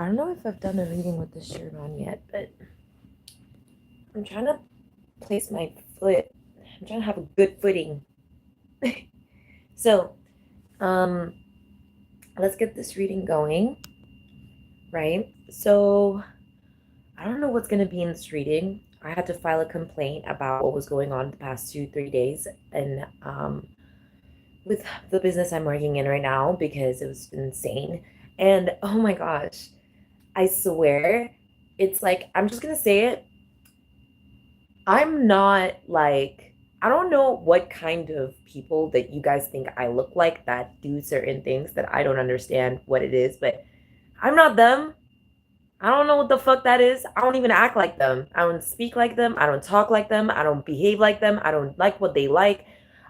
I don't know if I've done a reading with this shirt on yet, but I'm trying to place my foot. I'm trying to have a good footing. So, um, let's get this reading going, right? So, I don't know what's going to be in this reading. I had to file a complaint about what was going on the past 2-3 days and with the business I'm working in right now because it was insane. And oh my gosh, I swear, it's like, I'm just going to say it. I'm not like, I don't know what kind of people that you guys think I look like that do certain things that I don't understand what it is, but I'm not them. I don't know what the fuck that is. I don't even act like them. I don't speak like them. I don't talk like them. I don't behave like them. I don't like what they like.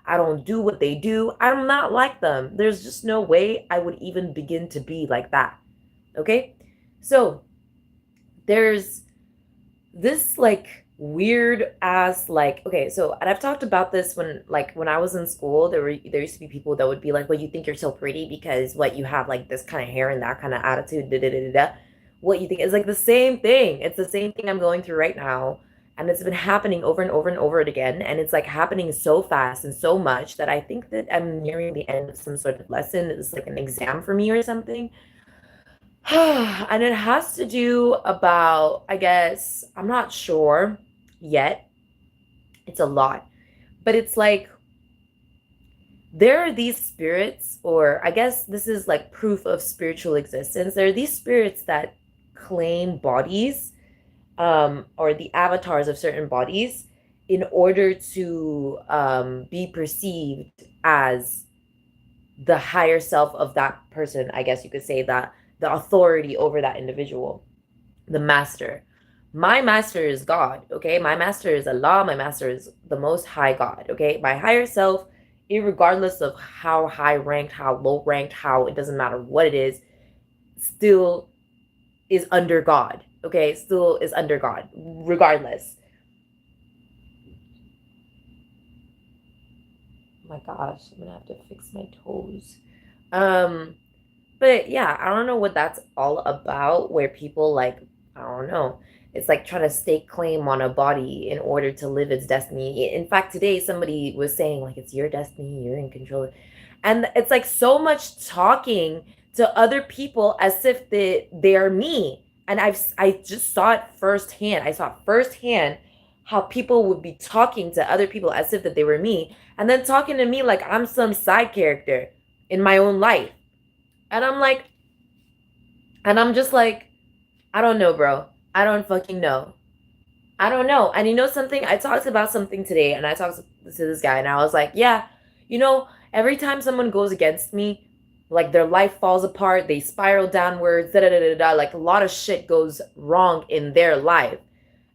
I don't do what they do. I'm not like them. There's just no way I would even begin to be like that. Okay? So there's this like weird ass like, okay, so and I've talked about this when I was in school. There used to be people that would be like, well, you think you're so pretty because what you have like this kind of hair and that kind of attitude, da da da da. What you think is like the same thing. It's the same thing I'm going through right now. And it's been happening over and over and over again. And it's like happening so fast and so much that I think that I'm nearing the end of some sort of lesson. It's like an exam for me or something. And it has to do about, I guess, I'm not sure yet. It's a lot. But it's like there are these spirits, or I guess this is like proof of spiritual existence. There are these spirits that claim bodies, or the avatars of certain bodies in order to be perceived as the higher self of that person. I guess you could say that the authority over that individual, the master. My master is God, okay? My master is Allah. My master is the most high God, okay? My higher self, regardless of how high ranked, how low ranked, how it doesn't matter what it is, still is under God, okay? Still is under God, regardless. Oh my gosh, I'm gonna have to fix my toes. But yeah, I don't know what that's all about, where people like, I don't know, it's like trying to stake claim on a body in order to live its destiny. In fact, today somebody was saying like it's your destiny, you're in control. And it's like so much talking to other people as if they are me. And I just saw it firsthand. I saw it firsthand how people would be talking to other people as if that they were me, and then talking to me like I'm some side character in my own life. And I'm like, and I'm just like, I don't know, bro. I don't fucking know. I don't know. And you know something? I talked about something today and I talked to this guy and I was like, yeah, every time someone goes against me, like their life falls apart, they spiral downwards, da da da da da. Like a lot of shit goes wrong in their life.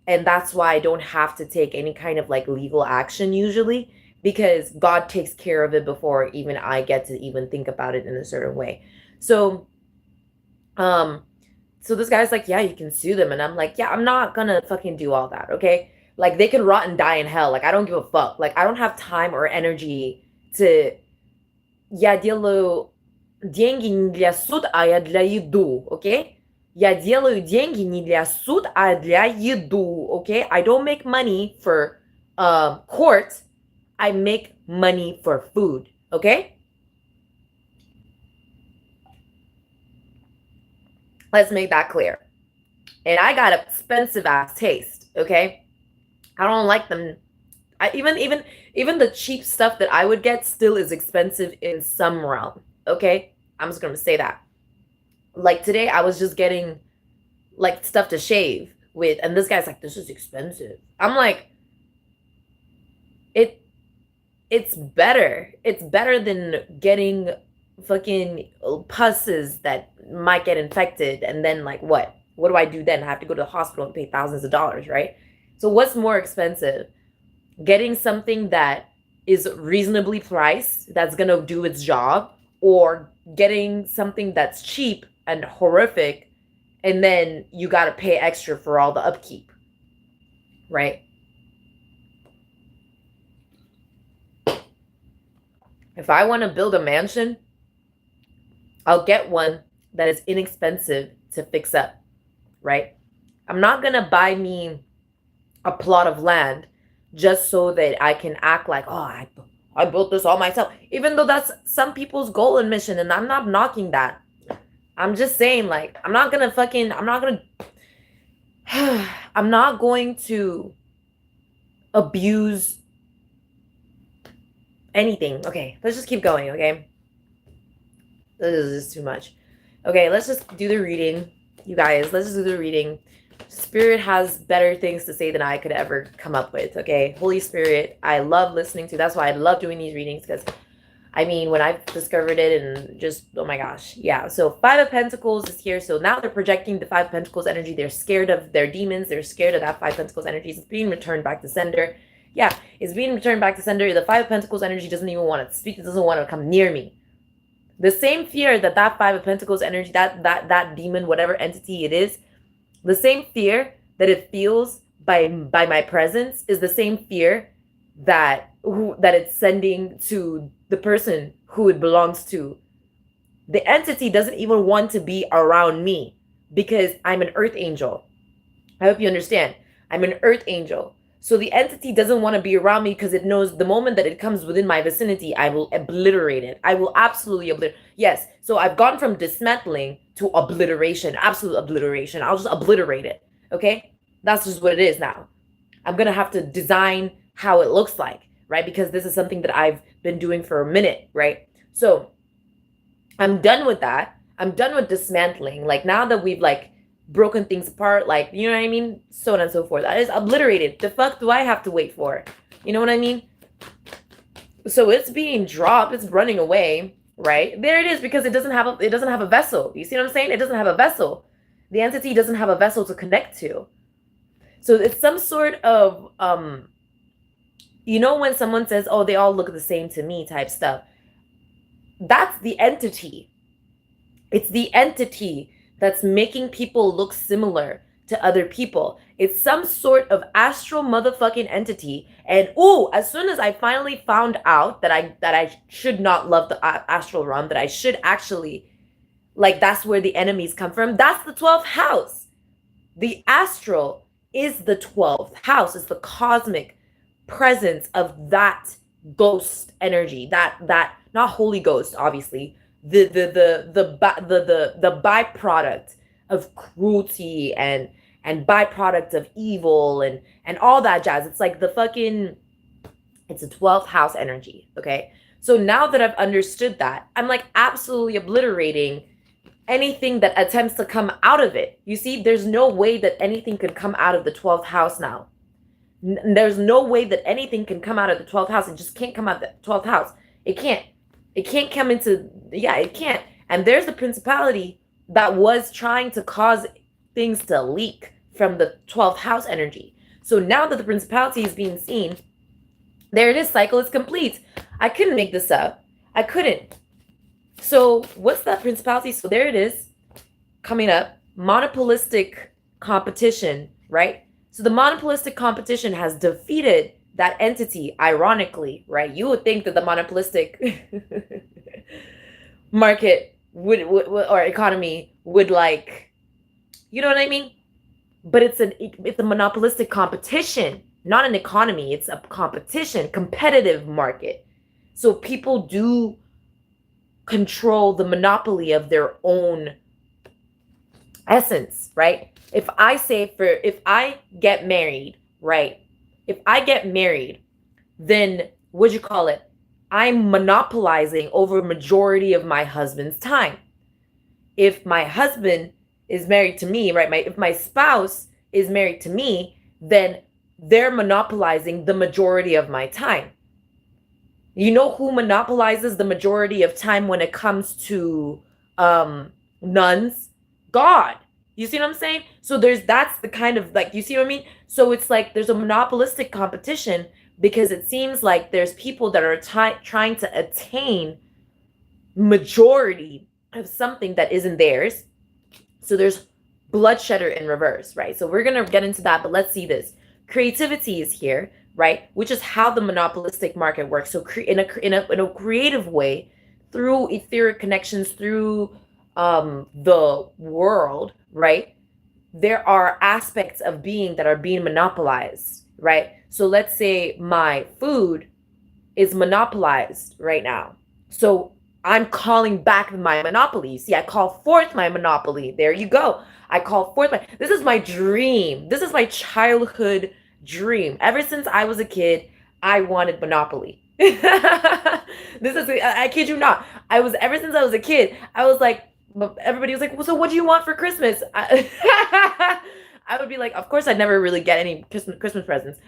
And that's why I don't have to take any kind of like legal action usually, because God takes care of it before even I get to even think about it in a certain way. So, um, so this guy's like, yeah, you can sue them. And I'm like, yeah, I'm not gonna fucking do all that, okay? Like, they can rot and die in hell. Like, I don't give a fuck. Like, I don't have time or energy to... Я делаю деньги не для суда, а я для еду, okay? Я делаю деньги не для суд, а для еду, okay? I don't make money for court. I make money for food, okay? Let's make that clear. And I got expensive ass taste, okay? I don't like them. Even the cheap stuff that I would get still is expensive in some realm, okay? I'm just gonna say that. Like today, I was just getting like stuff to shave with, and this guy's like, "This is expensive." I'm like, it it's better. It's better than getting fucking pusses that might get infected, and then like what? What do I do then? I have to go to the hospital and pay thousands of dollars, right? So what's more expensive? Getting something that is reasonably priced, that's gonna do its job, or getting something that's cheap and horrific, and then you gotta pay extra for all the upkeep, right? If I want to build a mansion, I'll get one that is inexpensive to fix up, right? I'm not gonna buy me a plot of land just so that I can act like, oh, I built this all myself. Even though that's some people's goal and mission, and I'm not knocking that. I'm just saying, like, I'm not going to abuse anything. Okay, let's just keep going, okay? This is just too much. Okay, let's just do the reading. You guys, let's just do the reading. Spirit has better things to say than I could ever come up with, okay? Holy Spirit, I love listening to. That's why I love doing these readings, because I mean, when I've discovered it and just, oh my gosh. Yeah, so Five of Pentacles is here. So now they're projecting the Five of Pentacles energy. They're scared of their demons. They're scared of that Five of Pentacles energy. It's being returned back to sender. Yeah, it's being returned back to sender. The Five of Pentacles energy doesn't even want to speak. It doesn't want to come near me. The same fear that Five of Pentacles energy, that demon, whatever entity it is, the same fear that it feels by my presence is the same fear that it's sending to the person who it belongs to. The entity doesn't even want to be around me because I'm an earth angel. I hope you understand. I'm an earth angel. So the entity doesn't want to be around me because it knows the moment that it comes within my vicinity, I will obliterate it. I will absolutely obliterate. Yes. So I've gone from dismantling to obliteration, absolute obliteration. I'll just obliterate it. Okay. That's just what it is now. I'm going to have to design how it looks like, right? Because this is something that I've been doing for a minute, right? So I'm done with that. I'm done with dismantling. Like now that we've like broken things apart, like, you know what I mean? So on and so forth. That is obliterated. The fuck do I have to wait for? You know what I mean? So it's being dropped. It's running away, right? There it is, because it doesn't have a vessel. You see what I'm saying? It doesn't have a vessel. The entity doesn't have a vessel to connect to. So it's some sort of, you know, when someone says, oh, they all look the same to me type stuff. That's the entity. It's the entity that's making people look similar to other people. It's some sort of astral motherfucking entity. And as soon as I finally found out that I should not love the astral realm, that I should actually, like, that's where the enemies come from. That's the 12th house. The astral is the 12th house. It's the cosmic presence of that ghost energy, that not Holy Ghost, obviously, the byproduct of cruelty and byproduct of evil and all that jazz. It's like it's a 12th house energy. Okay, so now that I've understood that, I'm like absolutely obliterating anything that attempts to come out of it. You see, there's no way that anything could come out of the 12th house now. There's no way that anything can come out of the 12th house. It just can't come out of the 12th house. It can't come into, it can't. And there's the principality that was trying to cause things to leak from the 12th house energy. So now that the principality is being seen, there it is, cycle is complete. I couldn't make this up. I couldn't. So what's that principality? So there it is, coming up, monopolistic competition, right? So the monopolistic competition has defeated that entity, ironically, right? You would think that the monopolistic market would or economy would, like, you know what I mean? But it's a monopolistic competition, not an economy. It's a competition, competitive market. So people do control the monopoly of their own essence, right? If I get married, right? If I get married, then what'd you call it? I'm monopolizing over majority of my husband's time. If my husband is married to me, right? If my spouse is married to me, then they're monopolizing the majority of my time. You know who monopolizes the majority of time when it comes to nuns? God. You see what I'm saying? So that's the kind of, like, you see what I mean? So it's like there's a monopolistic competition because it seems like there's people that are trying to attain majority of something that isn't theirs. So there's bloodshedder in reverse, right? So we're going to get into that, but let's see this. Creativity is here, right? Which is how the monopolistic market works. So in a creative way, through etheric connections, through the world, right? There are aspects of being that are being monopolized, right? So let's say my food is monopolized right now. So I'm calling back my monopoly. See, I call forth my monopoly. There you go. I call forth my. This is my dream. This is my childhood dream. Ever since I was a kid, I wanted Monopoly. This is, I kid you not. I was, ever since I was a kid, I was like, everybody was like, well, so what do you want for Christmas? I would be like, of course, I'd never really get any Christmas presents.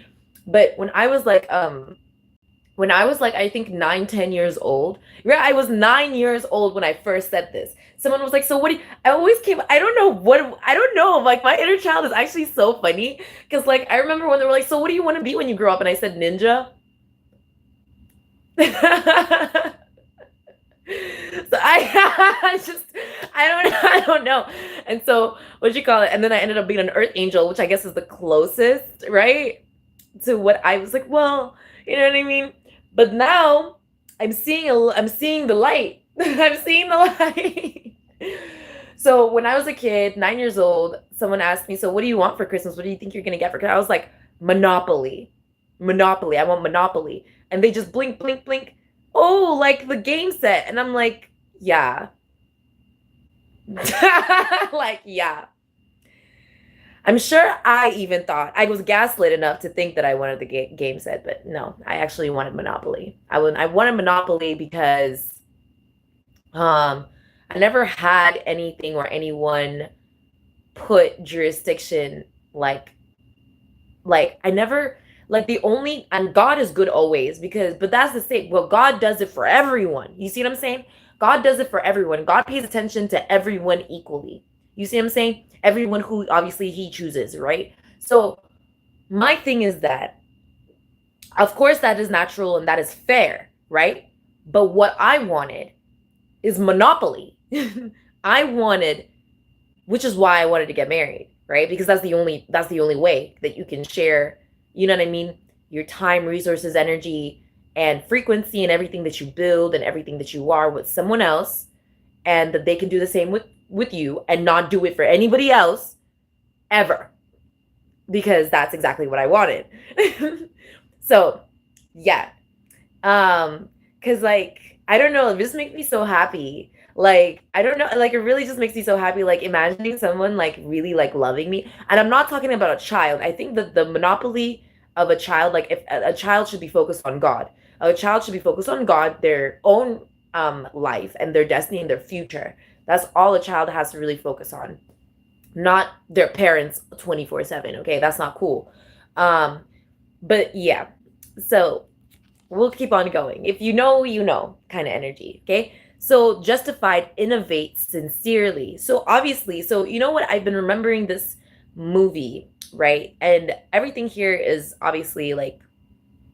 But when I was like, I think 9, 10 years old. Yeah, I was 9 years old when I first said this. Someone was like, so what do you, I always came, I don't know what, I don't know. Like my inner child is actually so funny. Cause like, I remember when they were like, so what do you want to be when you grow up? And I said, ninja. So I just, I don't know. And so what you call it? And then I ended up being an earth angel, which I guess is the closest, right? To what I was like, well, you know what I mean? But now I'm seeing the light. I'm seeing the light. So when I was a kid, 9 years old, someone asked me, so what do you want for Christmas? What do you think you're gonna get for Christmas? I was like, Monopoly. Monopoly. I want Monopoly. And they just blink, blink, blink. Oh, like the game set. And I'm like, yeah. Like, yeah. I'm sure I even thought I was gaslit enough to think that I wanted the game set, but no, I actually wanted Monopoly. I wanted Monopoly because I never had anything or anyone put jurisdiction like I never like the only and God is good always because but that's the thing. Well, God does it for everyone. You see what I'm saying? God does it for everyone. God pays attention to everyone equally. You see what I'm saying? Everyone who obviously he chooses, right? So my thing is that of course that is natural and that is fair, right? But what I wanted is monopoly. I wanted, which is why I wanted to get married, right? Because that's the only way that you can share, you know what I mean? Your time, resources, energy, and frequency and everything that you build and everything that you are with someone else and that they can do the same with you and not do it for anybody else ever because that's exactly what I wanted. So, yeah. Cuz like I don't know, it just makes me so happy. Like I don't know, like it really just makes me so happy like imagining someone like really like loving me. And I'm not talking about a child. I think that the monopoly of a child like if a child should be focused on God. A child should be focused on God, their own life and their destiny and their future. That's all a child has to really focus on. Not their parents 24/7, okay? That's not cool. Um but yeah. So we'll keep on going. If you know, you know, kind of energy. Okay. So justified, innovate sincerely. So obviously, so you know what? I've been remembering this movie, right? And everything here is obviously like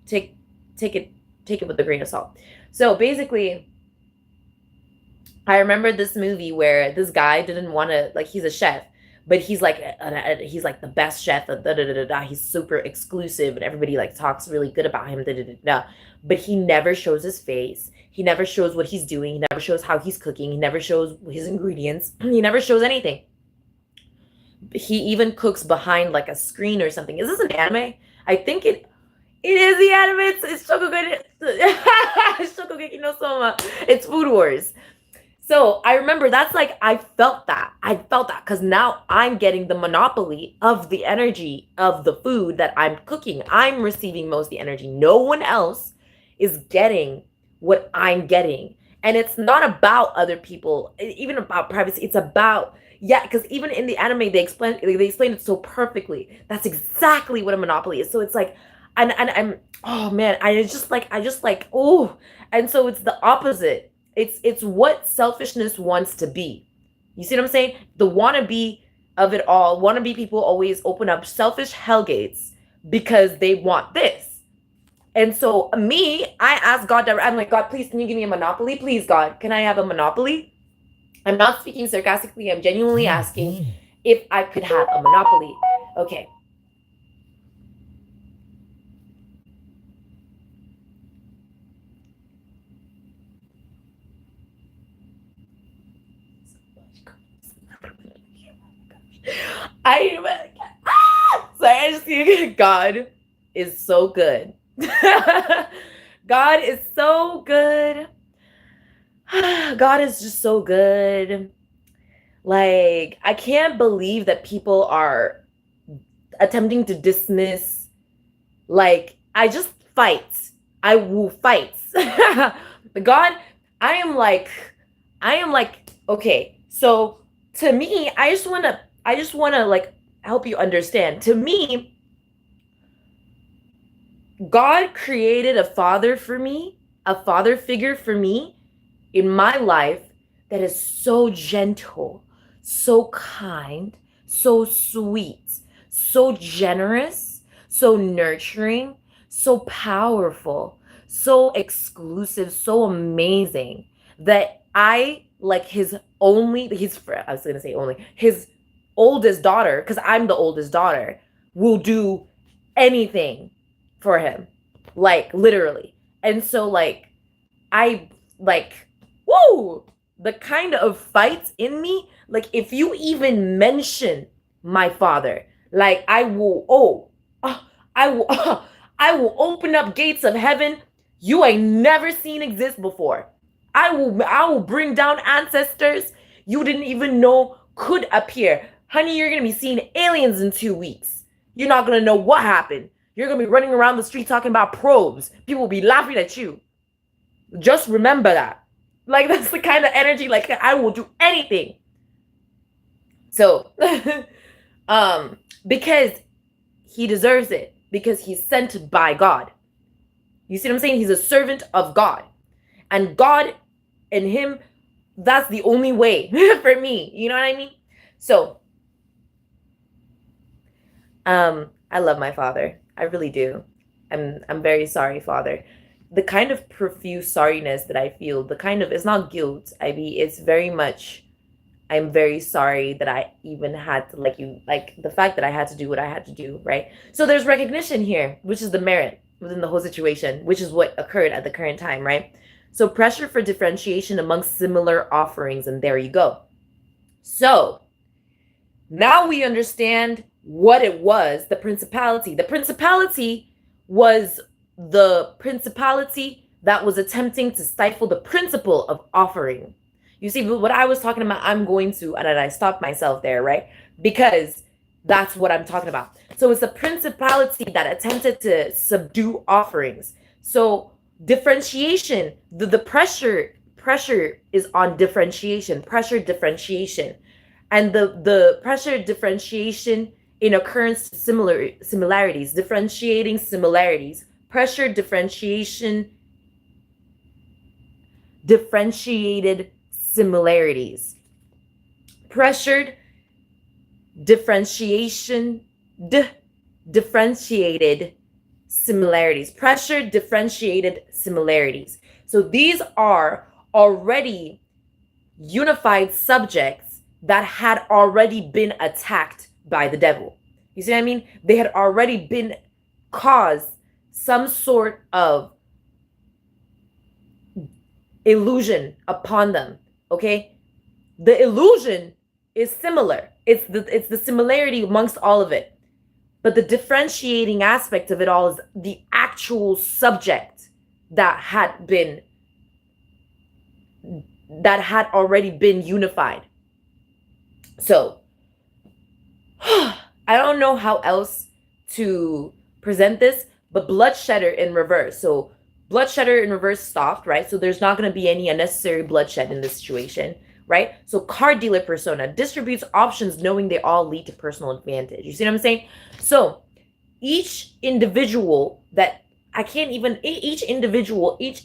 take take it take it with a grain of salt. So basically, I remember this movie where this guy didn't want to like he's a chef, but he's like the best chef. Da, da, da, da, da. He's super exclusive, and everybody like talks really good about him. Da, da, da, da. But he never shows his face. He never shows what he's doing. He never shows how he's cooking. He never shows his ingredients. He never shows anything. He even cooks behind like a screen or something. Is this an anime? I think it is the anime. It's Shokugeki. It's Shokugeki no Soma. It's Food Wars. So I remember that's like I felt that. I felt that because now I'm getting the monopoly of the energy of the food that I'm cooking. I'm receiving most of the energy. No one else is getting what I'm getting. And it's not about other people, even about privacy. It's about yeah, because even in the anime they explain it so perfectly. That's exactly what a monopoly is. So it's like and I'm oh man, I just like oh and so it's the opposite. It's what selfishness wants to be. You see what I'm saying? The wannabe of it all, wannabe people always open up selfish hellgates because they want this. And so me, I ask God direct. I'm like, God, please, can you give me a monopoly? Please, God, can I have a monopoly? I'm not speaking sarcastically. I'm genuinely asking if I could have a monopoly. Okay. I sorry, I just see God is so good. God is so good. God is just so good. Like, I can't believe that people are attempting to dismiss, like, I just fight. I will fight. God, I am like, okay, so to me, I just wanna like help you understand. To me, God created a father for me, a father figure for me in my life that is so gentle, so kind, so sweet, so generous, so nurturing, so powerful, so exclusive, so amazing that I like I was gonna say only, his oldest daughter, because I'm the oldest daughter, will do anything for him. Like literally. And so like I like woo, the kind of fights in me, like if you even mention my father, like I will I will open up gates of heaven you ain't never seen exist before. I will bring down ancestors you didn't even know could appear. Honey, you're gonna be seeing aliens in 2 weeks. You're not gonna know what happened. You're gonna be running around the street talking about probes. People will be laughing at you. Just remember that. Like, that's the kind of energy, like, I will do anything. So, because he deserves it, because he's sent by God. You see what I'm saying? He's a servant of God. And God and him, that's the only way for me. You know what I mean? So, I love my father. I really do. I'm very sorry, Father. The kind of profuse sorriness that I feel, the kind of, it's not guilt. I mean, it's very much, I'm very sorry that I even had to, like the fact that I had to do what I had to do, right? So there's recognition here, which is the merit within the whole situation, which is what occurred at the current time, right? So pressure for differentiation amongst similar offerings, and there you go. So now we understand what it was, the principality. The principality was the principality that was attempting to stifle the principle of offering. You see, what I was talking about, I'm going to, and I stopped myself there, right? Because that's what I'm talking about. So it's a principality that attempted to subdue offerings. So differentiation, the pressure is on differentiation, pressure differentiation. And the pressure differentiation in occurrence similarities, differentiating similarities, pressure differentiation, differentiated similarities, pressured differentiation, differentiated similarities, pressure differentiated similarities. So these are already unified subjects that had already been attacked by the devil. You see what I mean? They had already been caused some sort of illusion upon them. Okay? The illusion is similar. It's the similarity amongst all of it. But the differentiating aspect of it all is the actual subject that had already been unified. So, I don't know how else to present this, but bloodshedder in reverse. So, bloodshedder in reverse stopped, right? So, there's not going to be any unnecessary bloodshed in this situation, right? So, card dealer persona distributes options knowing they all lead to personal advantage. You see what I'm saying? So, each individual each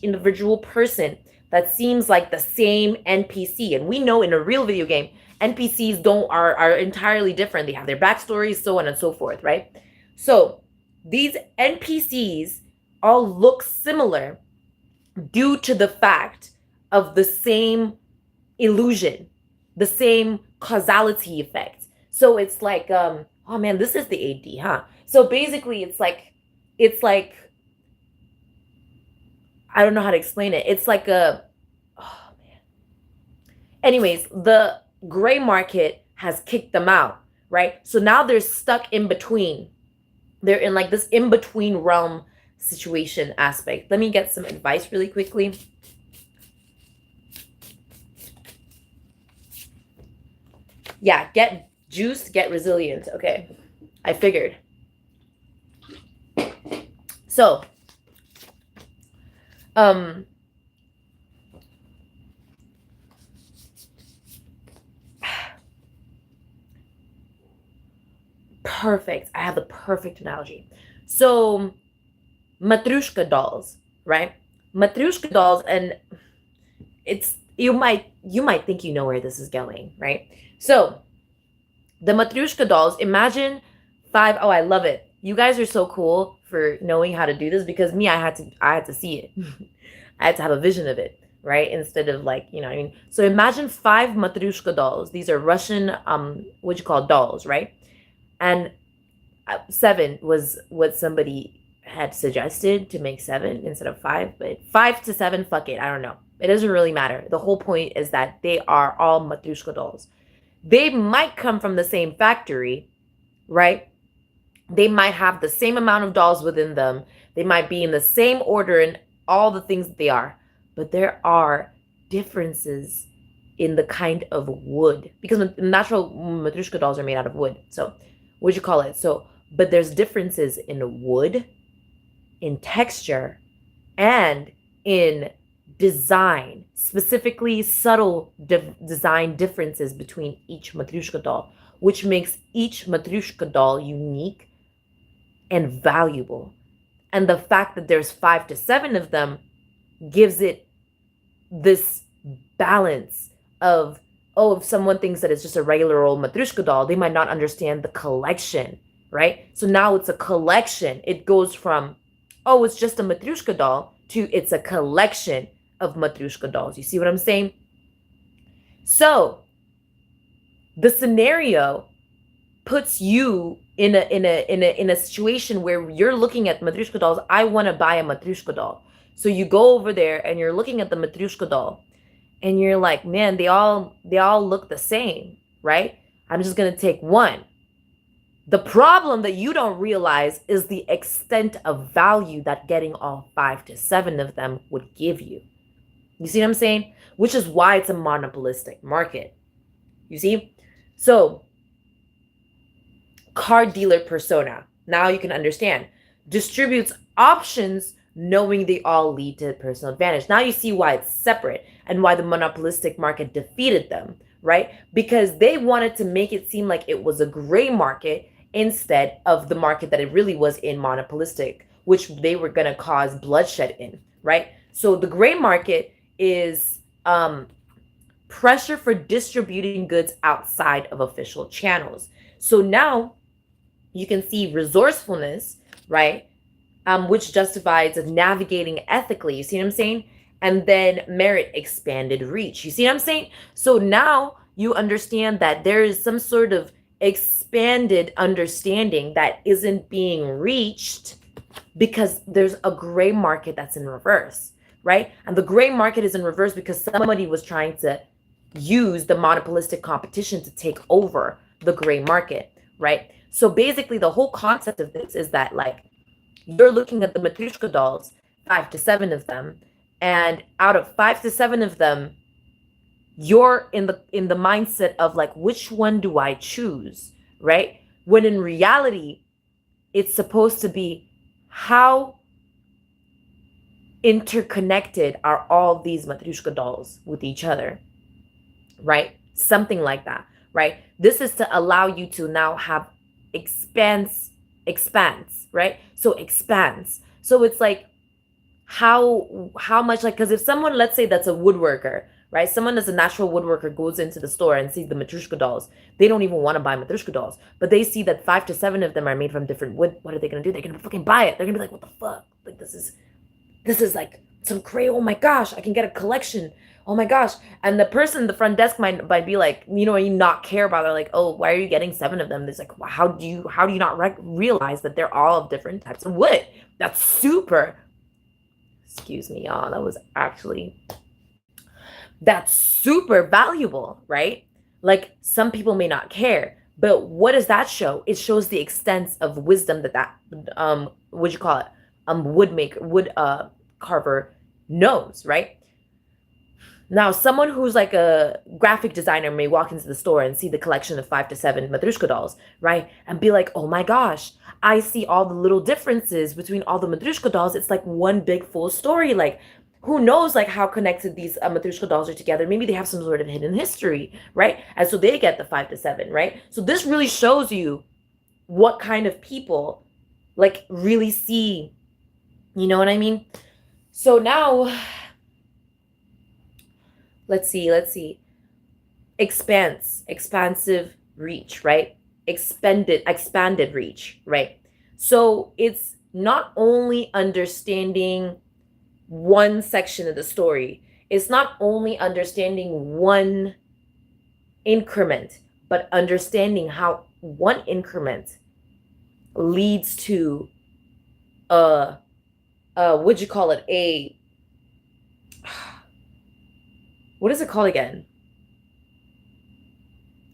individual person that seems like the same NPC, and we know in a real video game, NPCs are entirely different. They have their backstories, so on and so forth, right? So these NPCs all look similar due to the fact of the same illusion, the same causality effect. So it's like, oh man, this is the AD, huh? So basically it's like, I don't know how to explain it. It's like oh man. Anyways, the gray market has kicked them out, right? So now they're stuck in between. They're in like this in between realm situation aspect. Let me get some advice really quickly. Yeah, get juiced, get resilient. Okay, I figured. So, perfect. I have the perfect analogy. So, Matryoshka dolls, right? Matryoshka dolls, and it's you might think you know where this is going, right? So, the Matryoshka dolls, imagine five. Oh, I love it. You guys are so cool for knowing how to do this, because me, I had to see it. I had to have a vision of it, right? Instead of like, you know what I mean? So imagine five Matryoshka dolls. These are Russian, what you call dolls, right? And seven was what somebody had suggested, to make seven instead of five, but 5 to 7, fuck it. I don't know. It doesn't really matter. The whole point is that they are all Matryoshka dolls. They might come from the same factory, right? They might have the same amount of dolls within them. They might be in the same order and all the things that they are, but there are differences in the kind of wood, because natural Matryoshka dolls are made out of wood. So what'd you call it? So, but there's differences in wood, in texture, and in design, specifically subtle design differences between each Matryoshka doll, which makes each Matryoshka doll unique and valuable. And the fact that there's 5 to 7 of them gives it this balance of, oh, if someone thinks that it's just a regular old Matryoshka doll, they might not understand the collection, right? So now it's a collection. It goes from, oh, it's just a Matryoshka doll, to it's a collection of Matryoshka dolls. You see what I'm saying? So the scenario puts you in a situation where you're looking at Matryoshka dolls. I want to buy a Matryoshka doll. So you go over there and you're looking at the Matryoshka doll, and you're like, man, they all look the same, right? I'm just gonna take one. The problem that you don't realize is the extent of value that getting all 5 to 7 of them would give you. You see what I'm saying? Which is why it's a monopolistic market. You see? So, car dealer persona, now you can understand, distributes options knowing they all lead to personal advantage. Now you see why it's separate and why the monopolistic market defeated them, right? Because they wanted to make it seem like it was a gray market instead of the market that it really was in, monopolistic, which they were going to cause bloodshed in, right? So the gray market is pressure for distributing goods outside of official channels. So now you can see resourcefulness, right? Which justifies navigating ethically. You see what I'm saying? And then merit expanded reach. You see what I'm saying? So now you understand that there is some sort of expanded understanding that isn't being reached because there's a gray market that's in reverse, right? And the gray market is in reverse because somebody was trying to use the monopolistic competition to take over the gray market, right? So basically the whole concept of this is that, like, you're looking at the Matryoshka dolls, 5 to 7 of them, and out of 5 to 7 of them, you're in the mindset of like, which one do I choose, right? When in reality, it's supposed to be, how interconnected are all these Matryoshka dolls with each other, right? Something like that, right? This is to allow you to now have expands, right? So expands. So it's like, how much, like, because if someone, let's say that's a woodworker, right? Someone that's a natural woodworker goes into the store and sees the Matryoshka dolls. They don't even want to buy Matryoshka dolls, but they see that 5 to 7 of them are made from different wood. What are they going to do? They're going to fucking buy it. They're going to be like, what the fuck? Like, this is like some crazy, oh my gosh, I can get a collection. Oh my gosh. And the person, the front desk might be like, you know, you not care about it. Like, oh, why are you getting 7 of them? It's like, well, how do you not realize that they're all of different types of wood? That's super, excuse me, y'all. That's super valuable, right? Like, some people may not care, But what does that show? It shows the extent of wisdom that what you call it, wood carver knows, right? Now, someone who's like a graphic designer may walk into the store and see the collection of 5 to 7 Matryoshka dolls, right? And be like, oh my gosh, I see all the little differences between all the Matryoshka dolls. It's like one big full story. Like, who knows like how connected these Matryoshka dolls are together? Maybe they have some sort of hidden history, right? And so they get the 5 to 7, right? So this really shows you what kind of people like really see, you know what I mean? So now, let's see. Expansive reach, right? Expanded reach, right? So it's not only understanding one section of the story, it's not only understanding one increment, but understanding how one increment leads to what'd you call it? What is it called again?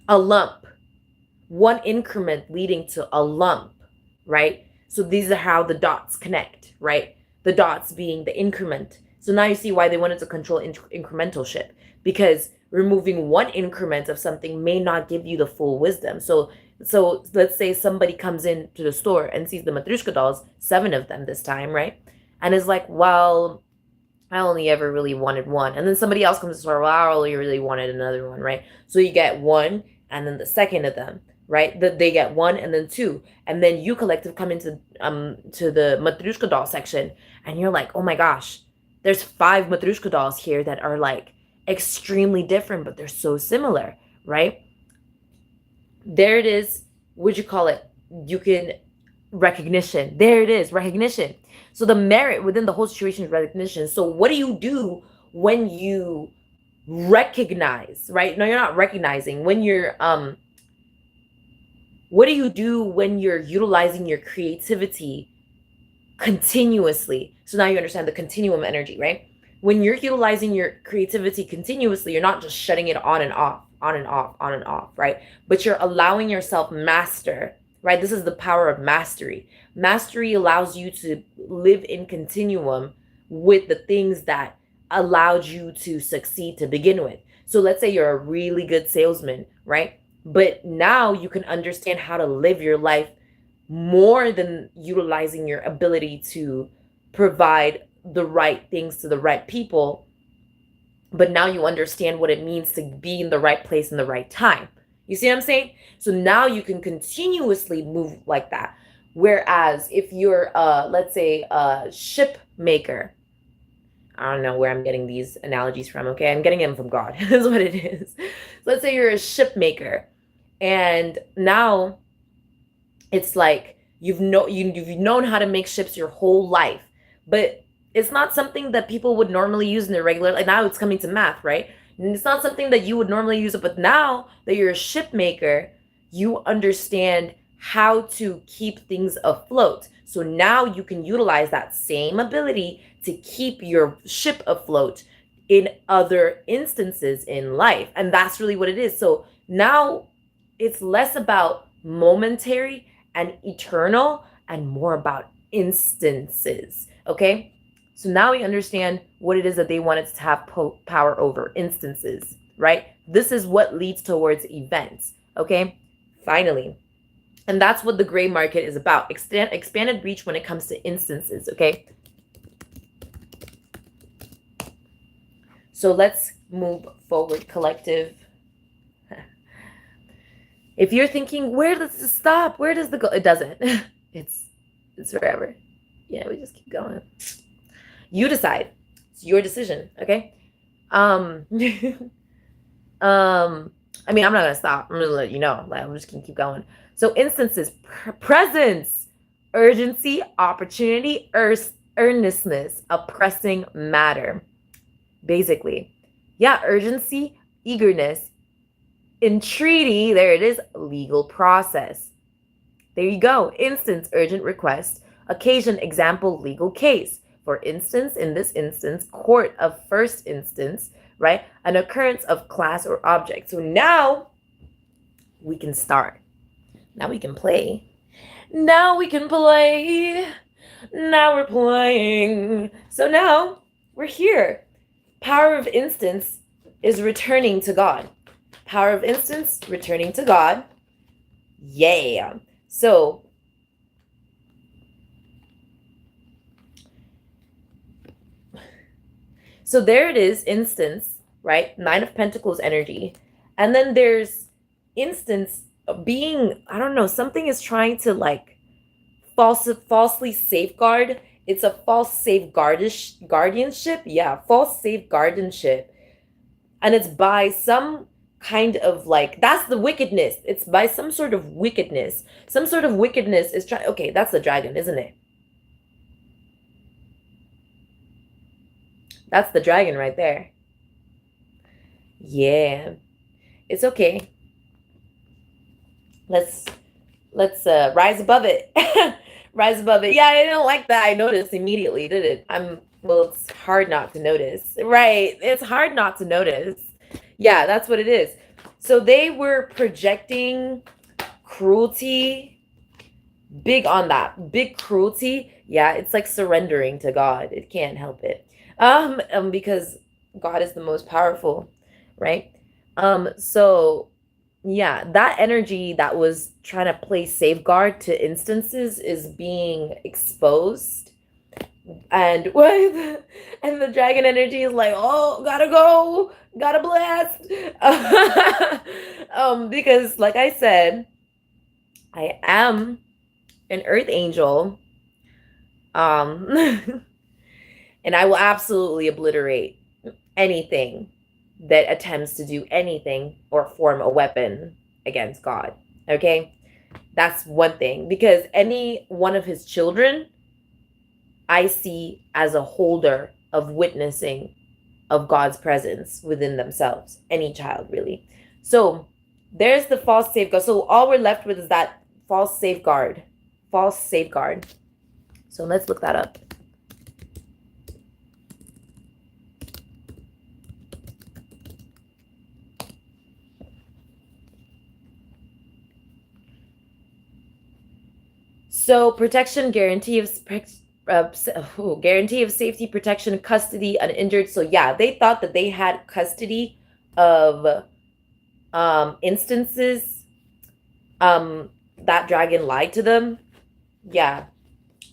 A lump. One increment leading to a lump, right? So these are how the dots connect, right? The dots being the increment. So now you see why they wanted to control incrementalship, because removing one increment of something may not give you the full wisdom. So let's say somebody comes into the store and sees the Matryoshka dolls, 7 of them this time, right? And is like, well, I only ever really wanted one. And then somebody else comes to the store, well, I only really wanted another one, right? So you get one and then the second of them, right? They get 1 and then 2. And then you collective come into to the Matryoshka doll section and you're like, oh my gosh, there's 5 Matryoshka dolls here that are like extremely different, but they're so similar, right? There it is. What'd you call it? You can recognition. There it is, recognition. So the merit within the whole situation is recognition. So what do you do when you recognize, right? No, you're not recognizing. When you're what do you do when you're utilizing your creativity continuously? So now you understand the continuum energy, right? When you're utilizing your creativity continuously, you're not just shutting it on and off, on and off, on and off, right? But you're allowing yourself master, right? This is the power of mastery. Mastery allows you to live in continuum with the things that allowed you to succeed to begin with. So let's say you're a really good salesman, right? But now you can understand how to live your life more than utilizing your ability to provide the right things to the right people. But now you understand what it means to be in the right place in the right time. You see what I'm saying? So now you can continuously move like that. Whereas if you're, let's say, a ship maker, I don't know where I'm getting these analogies from, okay? I'm getting them from God, is what it is. Let's say you're a ship maker, and now it's like you've known how to make ships your whole life, but it's not something that people would normally use in their regular, like now it's coming to math, right? And it's not something that you would normally use, but now that you're a ship maker, you understand how to keep things afloat. So now you can utilize that same ability to keep your ship afloat in other instances in life. And that's really what it is. So now it's less about momentary and eternal and more about instances, okay? So now we understand what it is that they wanted to have power over, instances, right? This is what leads towards events, okay? Finally. And that's what the gray market is about. Expanded reach when it comes to instances, okay? So let's move forward, collective. If you're thinking, where does this stop? Where does the go? It doesn't. It's forever. Yeah, we just keep going. You decide. It's your decision, okay? I mean, I'm not gonna stop. I'm gonna let you know. Like, I'm just gonna keep going. So instances, presence, urgency, opportunity, earnestness, a pressing matter. Basically, yeah, urgency, eagerness. Entreaty, there it is, legal process. There you go. Instance, urgent request. Occasion, example, legal case. For instance, in this instance, court of first instance, right? An occurrence of class or object. So now we can start. Now we can play. Now we can play. Now we're playing. So now we're here. Power of instance is returning to God. Power of instance, returning to God. Yeah. So there it is, instance, right? Nine of Pentacles energy. And then there's instance being, I don't know, something is trying to like falsely safeguard. It's a false guardianship. Yeah, false guardianship. And it's by some kind of like, that's the wickedness. It's by some sort of wickedness. Some sort of wickedness is trying, okay, that's the dragon, isn't it? That's the dragon right there. Yeah. It's okay. Let's rise above it. Rise above it. Yeah, I didn't like that. I noticed immediately, did it? Well, it's hard not to notice. Right. It's hard not to notice. Yeah, that's what it is. So they were projecting cruelty, big on that. Big cruelty. Yeah, it's like surrendering to God. It can't help it. Because God is the most powerful, right? So yeah, that energy that was trying to play safeguard to instances is being exposed. And what? And the dragon energy is like, oh, gotta go, gotta blast. Because like I said, I am an earth angel. And I will absolutely obliterate anything that attempts to do anything or form a weapon against God. Okay? That's one thing. Because any one of his children, I see as a holder of witnessing of God's presence within themselves. Any child, really. So there's the false safeguard. So all we're left with is that false safeguard. False safeguard. So let's look that up. So protection, guarantee of safety, protection, custody, uninjured. So yeah, they thought that they had custody of instances. That dragon lied to them. Yeah,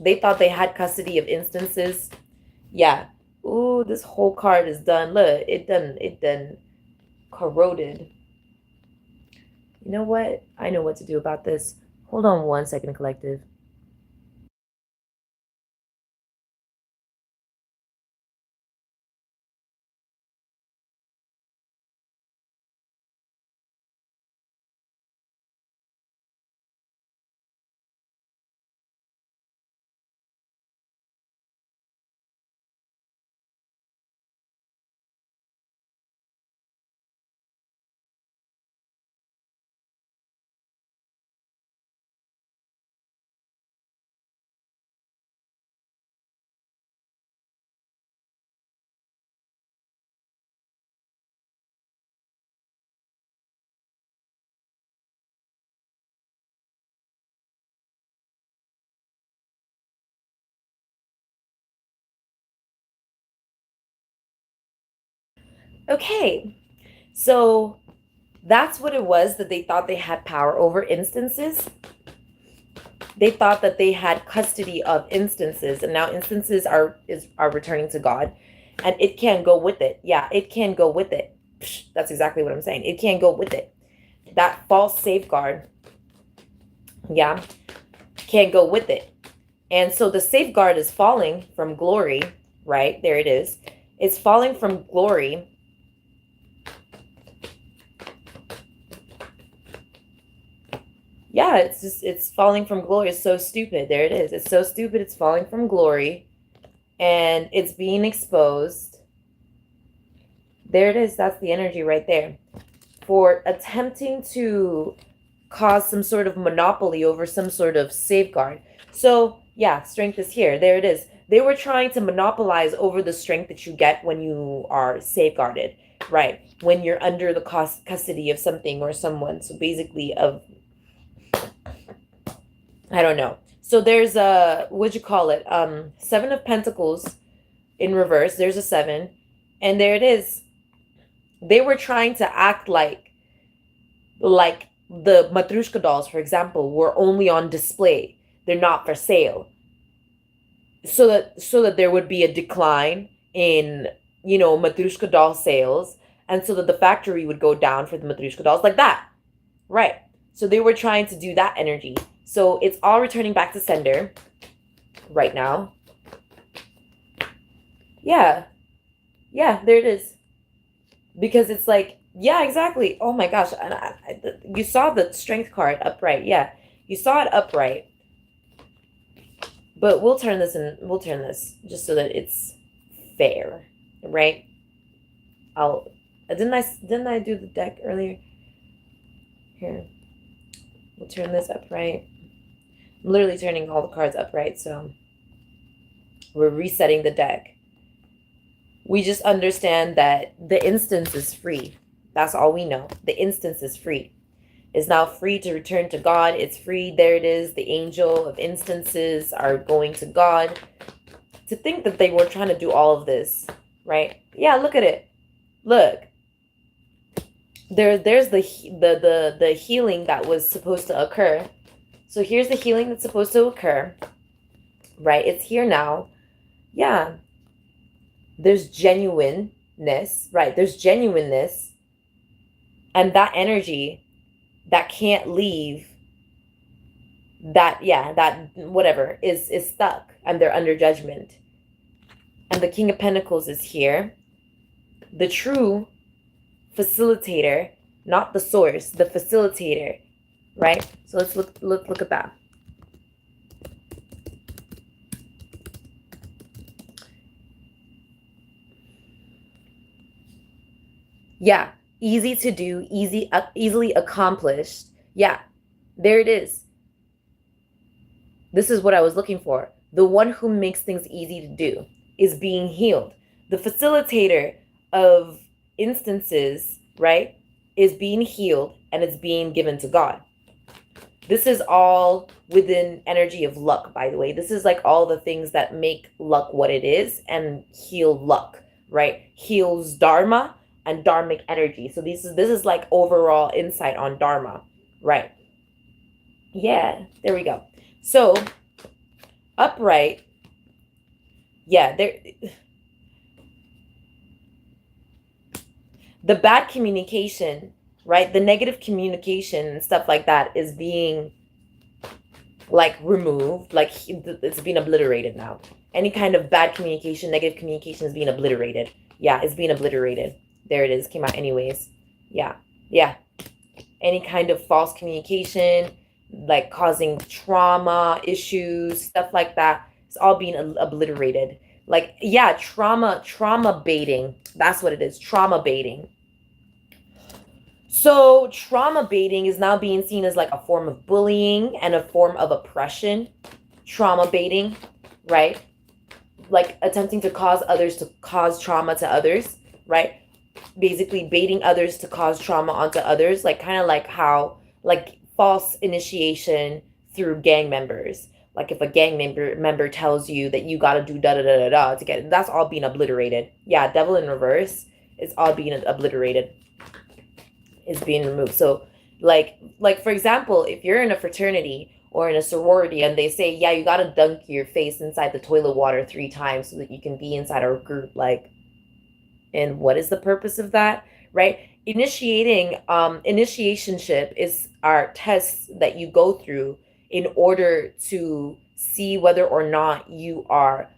they thought they had custody of instances. Yeah. Ooh, this whole card is done. Look, it done corroded. You know what? I know what to do about this. Hold on 1 second, collective. Okay, so that's what it was, that they thought they had power over instances. They thought that they had custody of instances, and now instances are returning to God, and it can go with it. Yeah, it can go with it. Psh, that's exactly what I'm saying. It can go with it. That false safeguard, yeah, can go with it. And so the safeguard is falling from glory, right? There it is. It's falling from glory. Yeah, it's falling from glory. It's so stupid. There it is. It's so stupid. It's falling from glory, and it's being exposed. There it is. That's the energy right there. For attempting to cause some sort of monopoly over some sort of safeguard. So yeah, strength is here. There it is. They were trying to monopolize over the strength that you get when you are safeguarded, right? When you're under the custody of something or someone. So basically of I don't know. So there's a, what'd you call it? Seven of Pentacles in reverse. There's a seven. And there it is. They were trying to act like the Matryoshka dolls, for example, were only on display. They're not for sale. So that there would be a decline in, Matryoshka doll sales, and so that the factory would go down for the Matryoshka dolls, like that. Right. So they were trying to do that energy. So it's all returning back to sender right now. Yeah. Yeah, there it is. Because it's like, yeah, exactly. Oh my gosh. And you saw the strength card upright. Yeah. You saw it upright. But we'll turn this just so that it's fair, right? Didn't I do the deck earlier? Here. We'll turn this upright. I'm literally turning all the cards upright, so we're resetting the deck. We just understand that the instance is free. That's all we know. The instance is free. Is now free to return to God. It's free. There it is. The angel of instances are going to God. To think that they were trying to do all of this, right? Yeah, look at it. Look. There's the healing that was supposed to occur. So here's the healing that's supposed to occur. Right? It's here now. Yeah. There's genuineness, right? There's genuineness. And that energy that can't leave, that whatever is stuck, and they're under judgment. And the King of Pentacles is here. The true facilitator, not the source, the facilitator, right? So let's look at that. Yeah, easy to do, easily accomplished. Yeah, there it is. This is what I was looking for. The one who makes things easy to do is being healed. The facilitator of instances, right, is being healed, and it's being given to God. This is all within energy of luck, by the way. This is like all the things that make luck what it is and heal luck, right? Heals dharma and dharmic energy. So this is like overall insight on dharma, right? Yeah, there we go. So upright, yeah, there. The bad communication, right? The negative communication and stuff like that is being like removed, like it's being obliterated now. Any kind of bad communication, negative communication is being obliterated. Yeah, it's being obliterated. There it is. Came out anyways. Yeah. Yeah. Any kind of false communication, like causing trauma issues, stuff like that. It's all being obliterated. Like, yeah, trauma baiting. That's what it is. Trauma baiting. So trauma baiting is now being seen as like a form of bullying and a form of oppression. Trauma baiting, right? Like attempting to cause others to cause trauma to others, right? Basically baiting others to cause trauma onto others, like kind of like how, like false initiation through gang members. Like if a gang member tells you that you got to do da da da da da to get, that's all being obliterated. Yeah, devil in reverse is all being obliterated, is being removed. So like for example, if you're in a fraternity or in a sorority and they say, yeah, you got to dunk your face inside the toilet water 3 times so that you can be inside our group, like, and what is the purpose of that, right? Initiationship is our tests that you go through in order to see whether or not you are,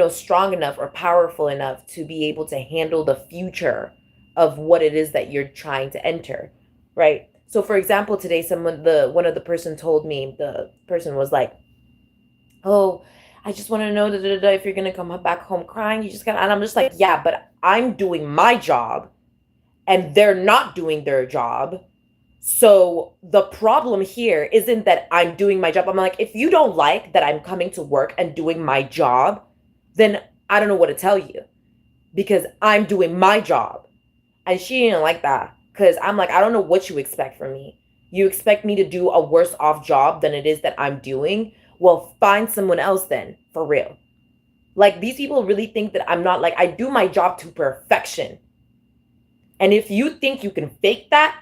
strong enough or powerful enough to be able to handle the future of what it is that you're trying to enter, right? So for example, today one of the person told me, the person was like, oh, I just want to know if you're gonna come back home crying, you just gotta, and I'm just like, yeah, but I'm doing my job and they're not doing their job. So the problem here isn't that I'm doing my job. I'm like, if you don't like that I'm coming to work and doing my job, then I don't know what to tell you, because I'm doing my job. And she didn't like that, because I'm like, I don't know what you expect from me. You expect me to do a worse off job than it is that I'm doing? Well, find someone else then, for real. Like, these people really think that I'm not, like, I do my job to perfection. And if you think you can fake that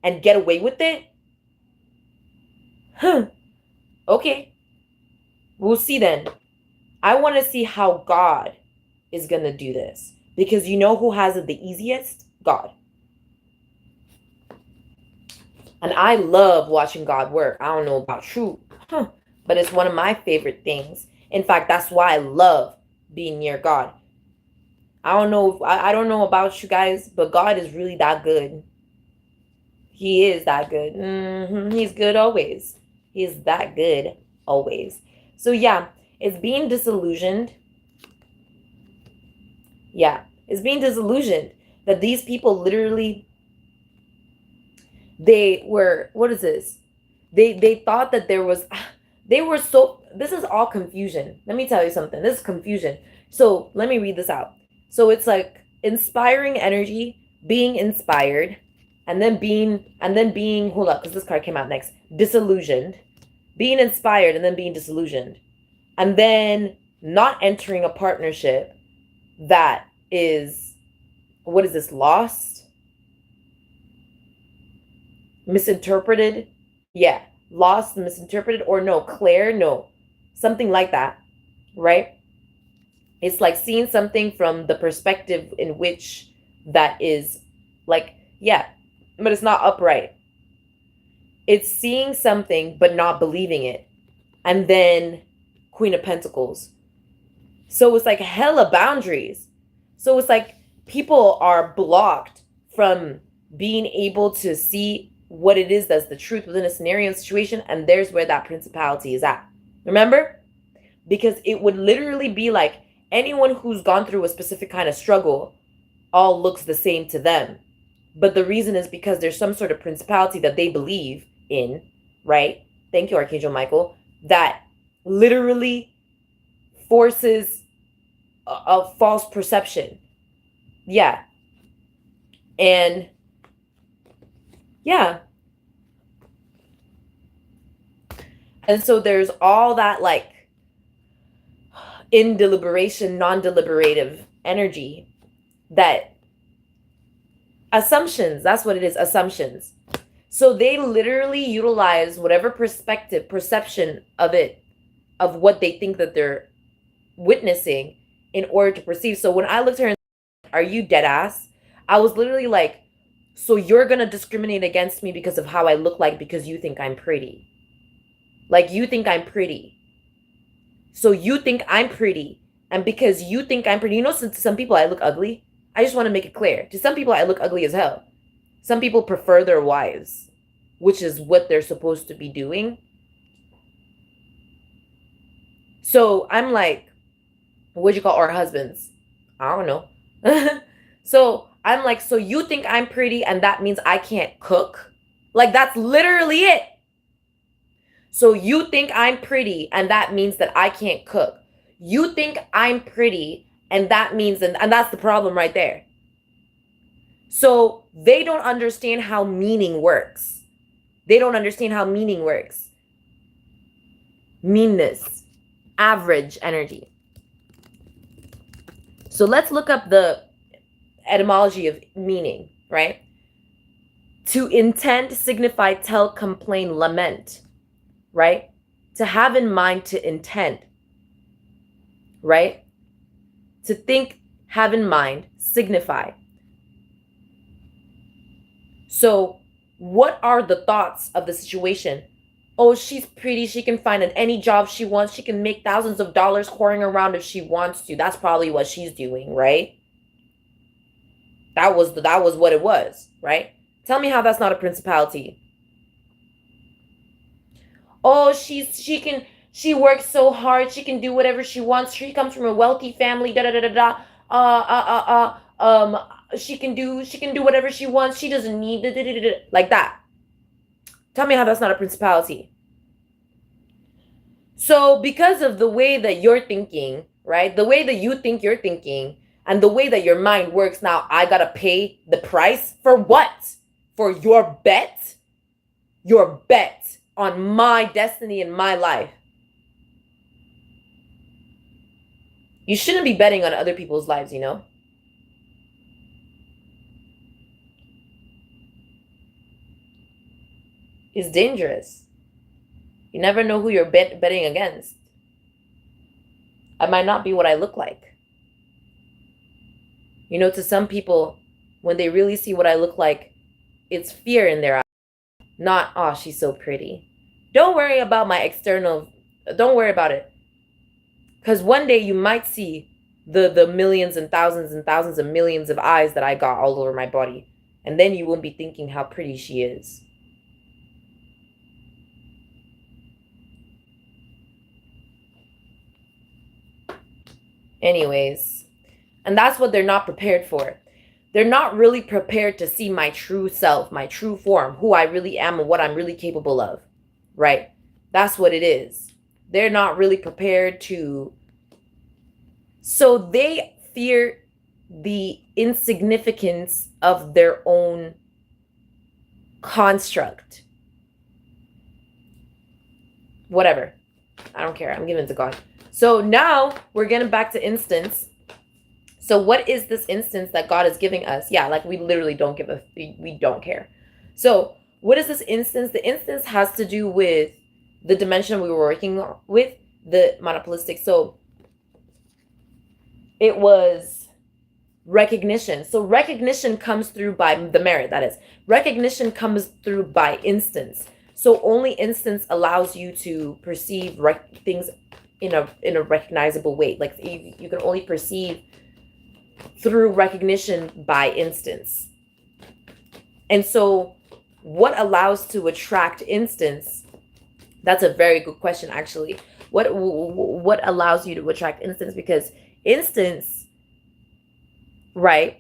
and get away with it, okay, we'll see then. I want to see how God is going to do this. Because you know who has it the easiest? God. And I love watching God work. I don't know about you, but it's one of my favorite things. In fact, that's why I love being near God. I don't know about you guys, but God is really that good. He is that good. He's good always. He's that good always. So yeah, it's being disillusioned. Yeah, it's being disillusioned that these people literally, they were, what is this? They thought that this is all confusion. Let me tell you something. This is confusion. So let me read this out. So it's like inspiring energy, being inspired, and then being, hold up, because this card came out next. Disillusioned, being inspired, and then being disillusioned. And then not entering a partnership that is, what is this, lost? Misinterpreted? Yeah, lost, misinterpreted, or no, Claire, no. Something like that, right? It's like seeing something from the perspective in which that is like, yeah, but it's not upright. It's seeing something but not believing it. And then Queen of Pentacles. So it's like hella boundaries. So it's like people are blocked from being able to see what it is that's the truth within a scenario and situation. And there's where that principality is at. Remember? Because it would literally be like anyone who's gone through a specific kind of struggle all looks the same to them. But the reason is because there's some sort of principality that they believe in, right? Thank you, Archangel Michael, that literally forces a false perception. Yeah. And yeah. And so there's all that like indeliberation, non-deliberative energy, that assumptions, that's what it is, assumptions. So they literally utilize whatever perception of it, of what they think that they're witnessing in order to perceive. So when I looked at her and said, are you dead ass? I was literally like, so you're going to discriminate against me because of how I look like because you think I'm pretty. Like you think I'm pretty. So you think I'm pretty. And because you think I'm pretty, you know, to some people I look ugly. I just want to make it clear. To some people I look ugly as hell. Some people prefer their wives, which is what they're supposed to be doing. So I'm like, what'd you call our husbands? I don't know. So I'm like, so you think I'm pretty and that means I can't cook? Like that's literally it. So you think I'm pretty and that means that I can't cook. You think I'm pretty and that means, and that's the problem right there. So they don't understand how meaning works. They don't understand how meaning works. Meanness, average energy. So let's look up the etymology of meaning, right? To intend, signify, tell, complain, lament, right? To have in mind, to intend, right? To think, have in mind, signify. So what are the thoughts of the situation? Oh, she's pretty. She can find any job she wants. She can make thousands of dollars whoring around if she wants to. That's probably what she's doing, right? That was what it was, right? Tell me how that's not a principality. Oh, she works so hard. She can do whatever she wants. She comes from a wealthy family. Da da da da da. She can do whatever she wants. She doesn't need like that. Tell me how that's not a principality. So because of the way that you're thinking, right? The way that you think you're thinking and the way that your mind works, now I gotta pay the price for what? For your bet? your bet on my destiny and my life. You shouldn't be betting on other people's lives, you know? It's dangerous. You never know who you're betting against. I might not be what I look like. You know, to some people, when they really see what I look like, it's fear in their eyes, not, oh, she's so pretty. Don't worry about my external, don't worry about it. Because one day you might see the millions and thousands of millions of eyes that I got all over my body. And then you won't be thinking how pretty she is. Anyways, and that's what they're not prepared for. They're not really prepared to see my true self, my true form, who I really am and what I'm really capable of, right? That's what it is. They're not really prepared to. So they fear the insignificance of their own construct. Whatever. I don't care. I'm giving it to God. So now we're getting back to instance. So what is this instance that God is giving us? Yeah, like we literally don't give we don't care. So what is this instance? The instance has to do with the dimension we were working with, the monopolistic. So it was recognition. So recognition comes through by the merit, that is. Recognition comes through by instance. So only instance allows you to perceive things in a recognizable way. Like you can only perceive through recognition by instance. And so what allows to attract instance? That's a very good question, actually. What allows you to attract instance? Because instance, right?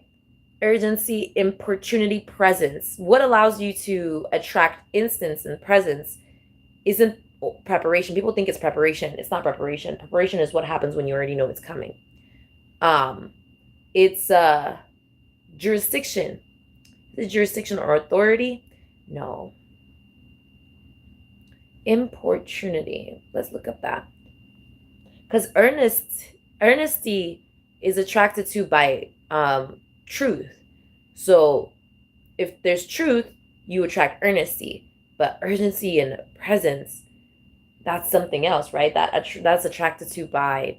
Urgency, importunity, presence. What allows you to attract instance and presence isn't preparation. People think it's preparation. It's not preparation. Preparation is what happens when you already know it's coming. It's jurisdiction. Is it jurisdiction or authority? No. Importunity. Let's look up that. Because earnesty is attracted to by truth. So if there's truth, you attract earnesty. But urgency and presence, that's something else, right? That's attracted to by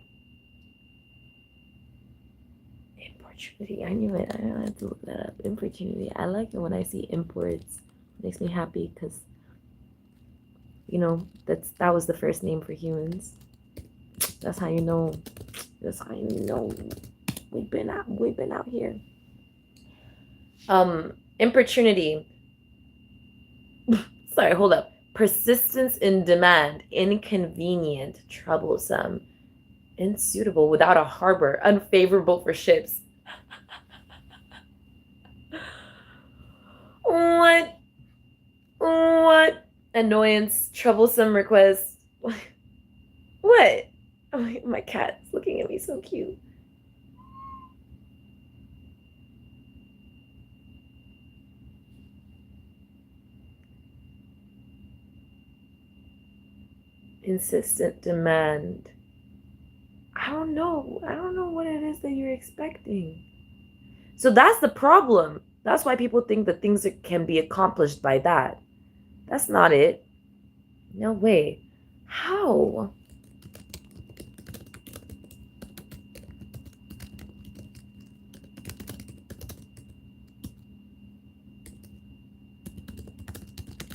importunity. I knew it. I don't have to look that up. Importunity. I like it when I see imports. It makes me happy because, you know, that was the first name for humans. That's how you know. That's how you know we've been out here. Importunity. Sorry, hold up. Persistence in demand, inconvenient, troublesome, unsuitable, without a harbor, unfavorable for ships. What? Annoyance, troublesome request. What? Oh, my cat's looking at me so cute. Insistent demand. I don't know what it is that you're expecting. So that's the problem. That's why people think that things can be accomplished by that. That's not it. No way. How?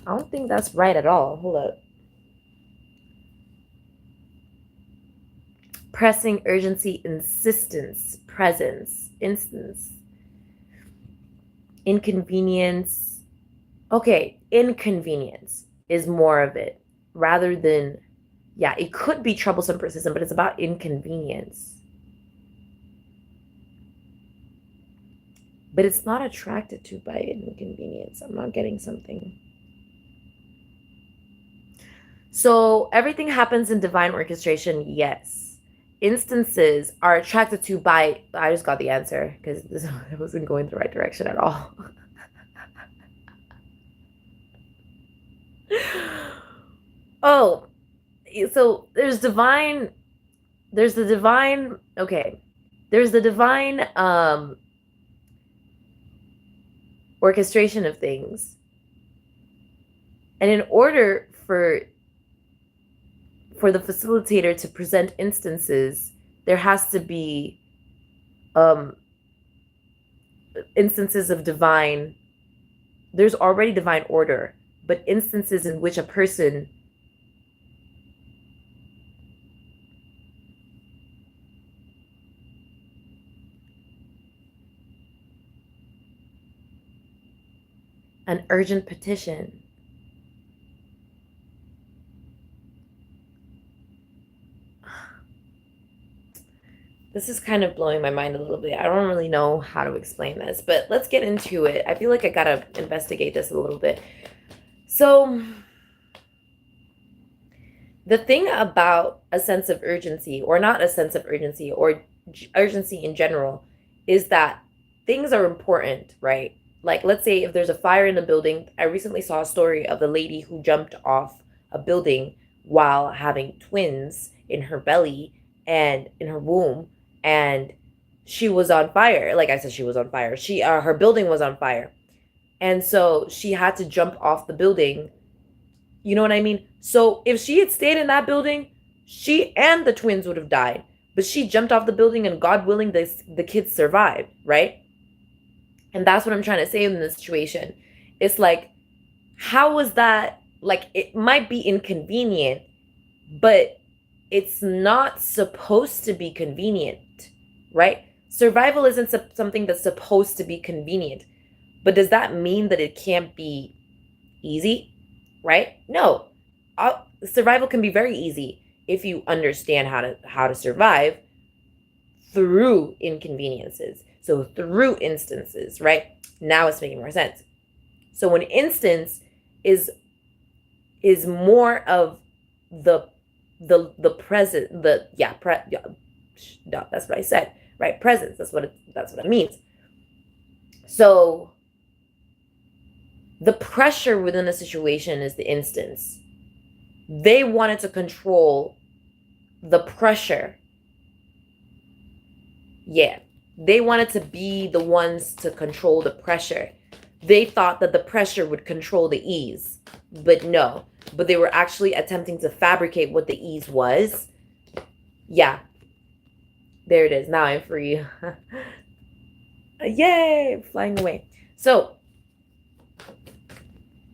I don't think that's right at all. Hold up. Pressing urgency, insistence, presence, instance, inconvenience. Okay, inconvenience is more of it rather than, yeah, it could be troublesome, persistent, but it's about inconvenience. But it's not attracted to by inconvenience. I'm not getting something. So everything happens in divine orchestration, yes. Instances are attracted to by, I just got the answer because I wasn't going the right direction at all. Oh, so there's the divine, okay. There's the divine orchestration of things. And in order for the facilitator to present instances, there has to be um instances of divine, there's already divine order, but instances in which a person an urgent petition. This is kind of blowing my mind a little bit. I don't really know how to explain this, but let's get into it. I feel like I gotta investigate this a little bit. So, the thing about a sense of urgency, or not a sense of urgency, or urgency in general, is that things are important, right? Like, let's say if there's a fire in the building. I recently saw a story of the lady who jumped off a building while having twins in her belly and in her womb, and she was on fire. Like I said, she was on fire. Her building was on fire, and so she had to jump off the building. You know what I mean? So if she had stayed in that building, she and the twins would have died. But she jumped off the building, and God willing, the kids survived, right? And that's what I'm trying to say in this situation. It's like, how was that? Like, it might be inconvenient, but it's not supposed to be convenient, right? Survival isn't something that's supposed to be convenient. But does that mean that it can't be easy? Right? No. Survival can be very easy if you understand how to survive through inconveniences. So through instances, right? Now it's making more sense. So an instance is more of the present, that's what I said, right? Presence. That's what it means. So the pressure within a situation is the instance. They wanted to control the pressure. Yeah. They wanted to be the ones to control the pressure. They thought that the pressure would control the ease, but no. But they were actually attempting to fabricate what the ease was. Yeah. There it is. Now I'm free. Yay! Flying away. So,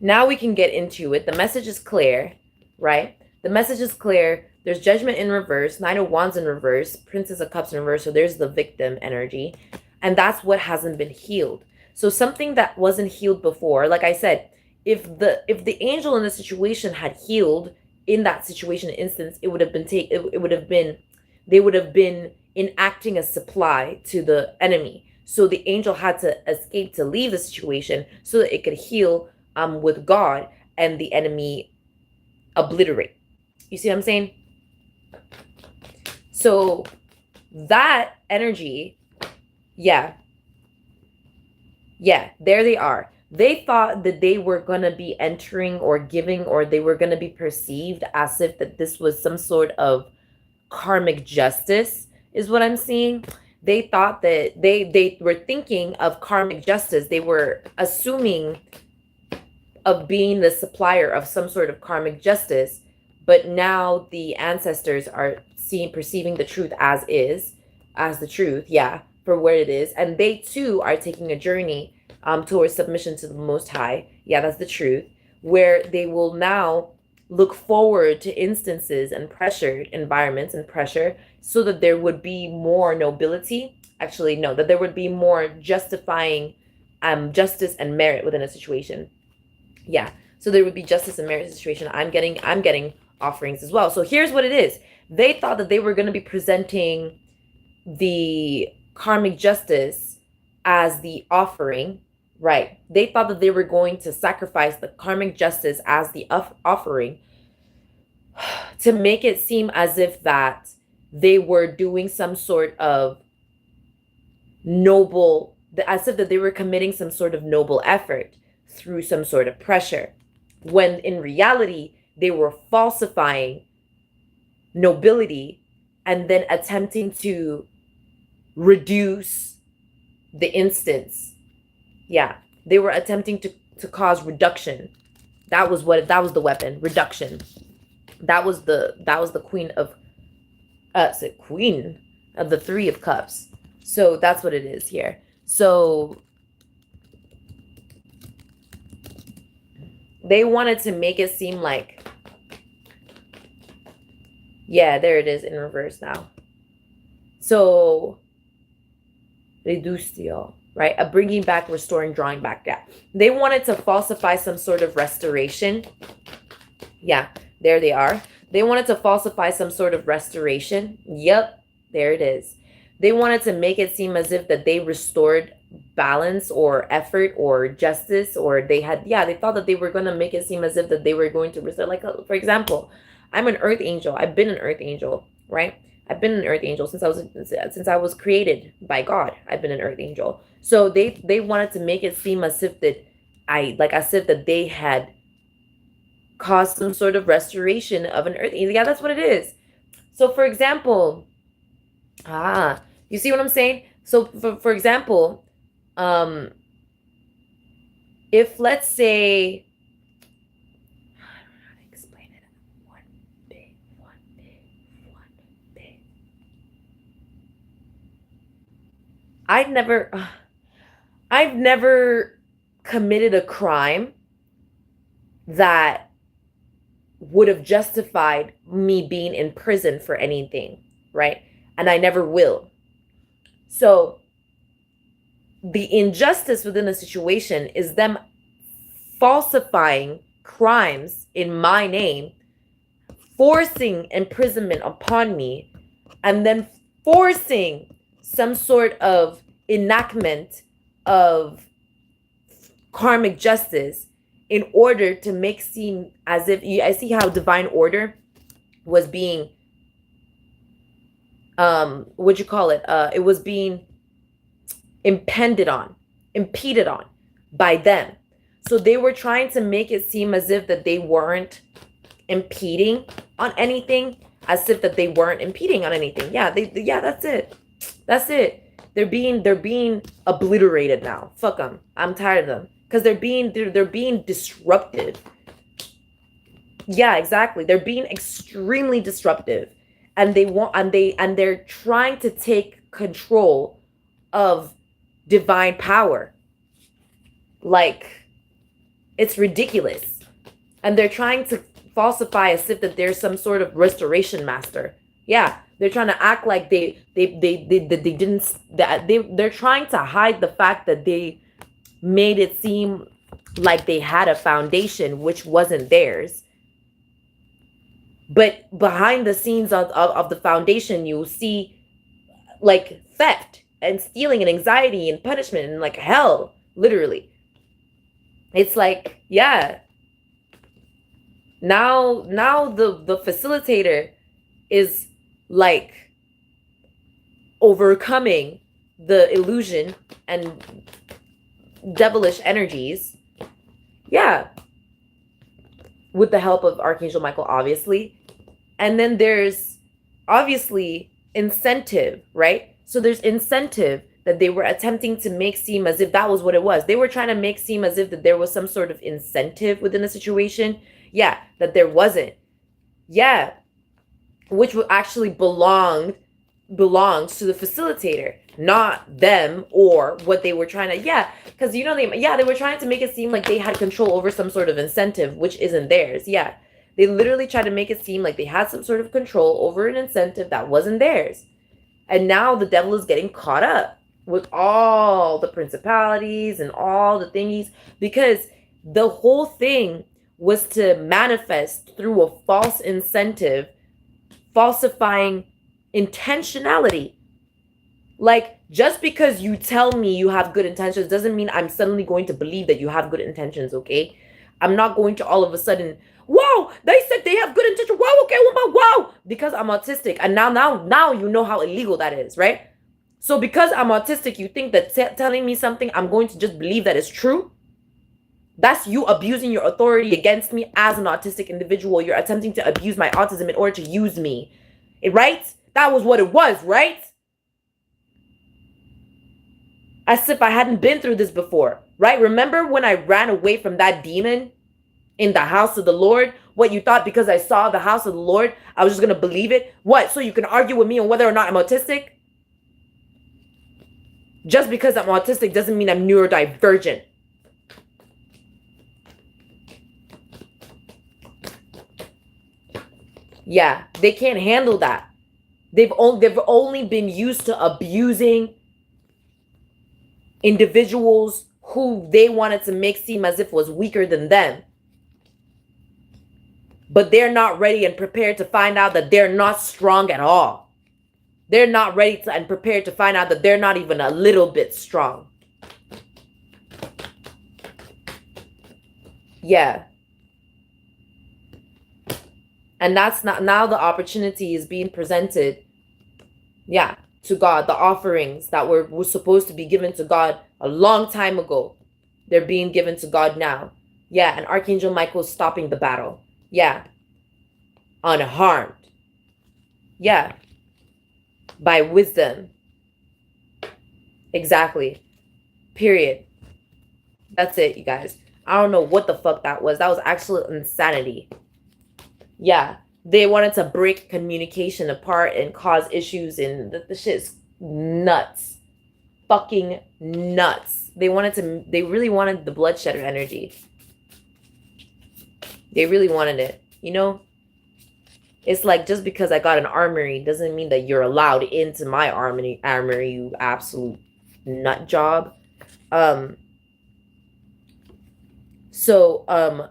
now we can get into it. The message is clear, right? The message is clear. There's Judgment in reverse, Knight of Wands in reverse, Princess of Cups in reverse. So there's the victim energy. And that's what hasn't been healed. So something that wasn't healed before, like I said, if the angel in the situation had healed in that situation instance, they would have been enacting a supply to the enemy. So the angel had to escape to leave the situation so that it could heal with God and the enemy obliterate. You see what I'm saying? So that energy, yeah, there they are. They thought that they were going to be entering or giving, or they were going to be perceived as if that this was some sort of karmic justice, is what I'm seeing. They thought that they were thinking of karmic justice. They were assuming of being the supplier of some sort of karmic justice. But now the ancestors are perceiving the truth as the truth, for what it is. And they too are taking a journey towards submission to the Most High. Yeah, that's the truth. Where they will now look forward to instances and pressured environments and pressure so that there would be more nobility. Actually, no, that there would be more justifying justice and merit within a situation. Yeah, so there would be justice and merit in the situation. I'm getting offerings as well. So here's what it is. They thought that they were going to be presenting the karmic justice as the offering, right? They thought that they were going to sacrifice the karmic justice as the offering to make it seem as if that they were doing some sort of noble, as if that they were committing some sort of noble effort through some sort of pressure. when in reality, they were falsifying nobility and then attempting to reduce the instance. Yeah, they were attempting to cause reduction. That was the weapon, reduction. That was the queen of queen of the 3 of Cups. So that's what it is here. So they wanted to make it seem like, yeah, there it is in reverse now. So reductio, right? A bringing back, restoring, drawing back. Yeah, they wanted to falsify some sort of restoration. Yeah, there they are. They wanted to falsify some sort of restoration. Yep, there it is. They wanted to make it seem as if that they restored balance or effort or justice, or they had, yeah, they thought that they were going to make it seem as if that they were going to restore. Like, for example, I'm an earth angel. I've been an earth angel, right? I've been an earth angel since I was created by God. I've been an earth angel. So they wanted to make it seem as if that as if that they had caused some sort of restoration of an earth angel. Yeah, that's what it is. So for example, you see what I'm saying? So for example, if let's say, how to explain it? One big. I've never committed a crime that would have justified me being in prison for anything, right? And I never will. So the injustice within a situation is them falsifying crimes in my name, forcing imprisonment upon me, and then forcing some sort of enactment of karmic justice in order to make seem as if I see how divine order was being what'd you call it? It was being impeded on by them. So they were trying to make it seem as if that they weren't impeding on anything, as if that they weren't impeding on anything. Yeah, that's it. That's it. They're being obliterated now. Fuck them. I'm tired of them. Because they're being disruptive. Yeah, exactly. They're being extremely disruptive. And they're trying to take control of divine power. Like, it's ridiculous. And they're trying to falsify as if that there's some sort of restoration master. Yeah, they're trying to act like they didn't, that they're trying to hide the fact that they made it seem like they had a foundation which wasn't theirs. But behind the scenes of the foundation, you'll see like theft and stealing and anxiety and punishment and like hell, literally. It's like, yeah. Now the facilitator is like overcoming the illusion and devilish energies. Yeah. With the help of Archangel Michael, obviously. And then there's obviously incentive, right? So there's incentive that they were attempting to make seem as if that was what it was. They were trying to make seem as if that there was some sort of incentive within the situation. Yeah, that there wasn't. Yeah, which actually belongs to the facilitator, not them or what they were trying to. Yeah, because they were trying to make it seem like they had control over some sort of incentive, which isn't theirs. Yeah, they literally tried to make it seem like they had some sort of control over an incentive that wasn't theirs. And now the devil is getting caught up with all the principalities and all the thingies, because the whole thing was to manifest through a false incentive, falsifying intentionality. Like, just because you tell me you have good intentions doesn't mean I'm suddenly going to believe that you have good intentions, okay? I'm not going to all of a sudden, wow, they said they have good intentions. Wow, okay, wow, because I'm autistic. And now you know how illegal that is, right? So because I'm autistic, you think that telling me something, I'm going to just believe that it's true? That's you abusing your authority against me as an autistic individual. You're attempting to abuse my autism in order to use me. Right? That was what it was, right? As if I hadn't been through this before, right? Remember when I ran away from that demon in the house of the Lord? What, you thought because I saw the house of the Lord, I was just going to believe it? What, so you can argue with me on whether or not I'm autistic? Just because I'm autistic doesn't mean I'm neurodivergent. Yeah, they can't handle that. They've only been used to abusing individuals who they wanted to make seem as if was weaker than them. But they're not ready and prepared to find out that they're not strong at all. They're not ready to, and prepared to find out that they're not even a little bit strong. Yeah. And that's not, now the opportunity is being presented, yeah, to God. The offerings that were supposed to be given to God a long time ago, they're being given to God now. Yeah, and Archangel Michael's stopping the battle. Yeah. Unharmed. Yeah. By wisdom. Exactly. Period. That's it, you guys. I don't know what the fuck that was. That was absolute insanity. Yeah. They wanted to break communication apart and cause issues, and the shit's nuts. Fucking nuts. They really wanted the bloodshedder energy. They really wanted it. You know? It's like, just because I got an armory doesn't mean that you're allowed into my armory, you absolute nut job.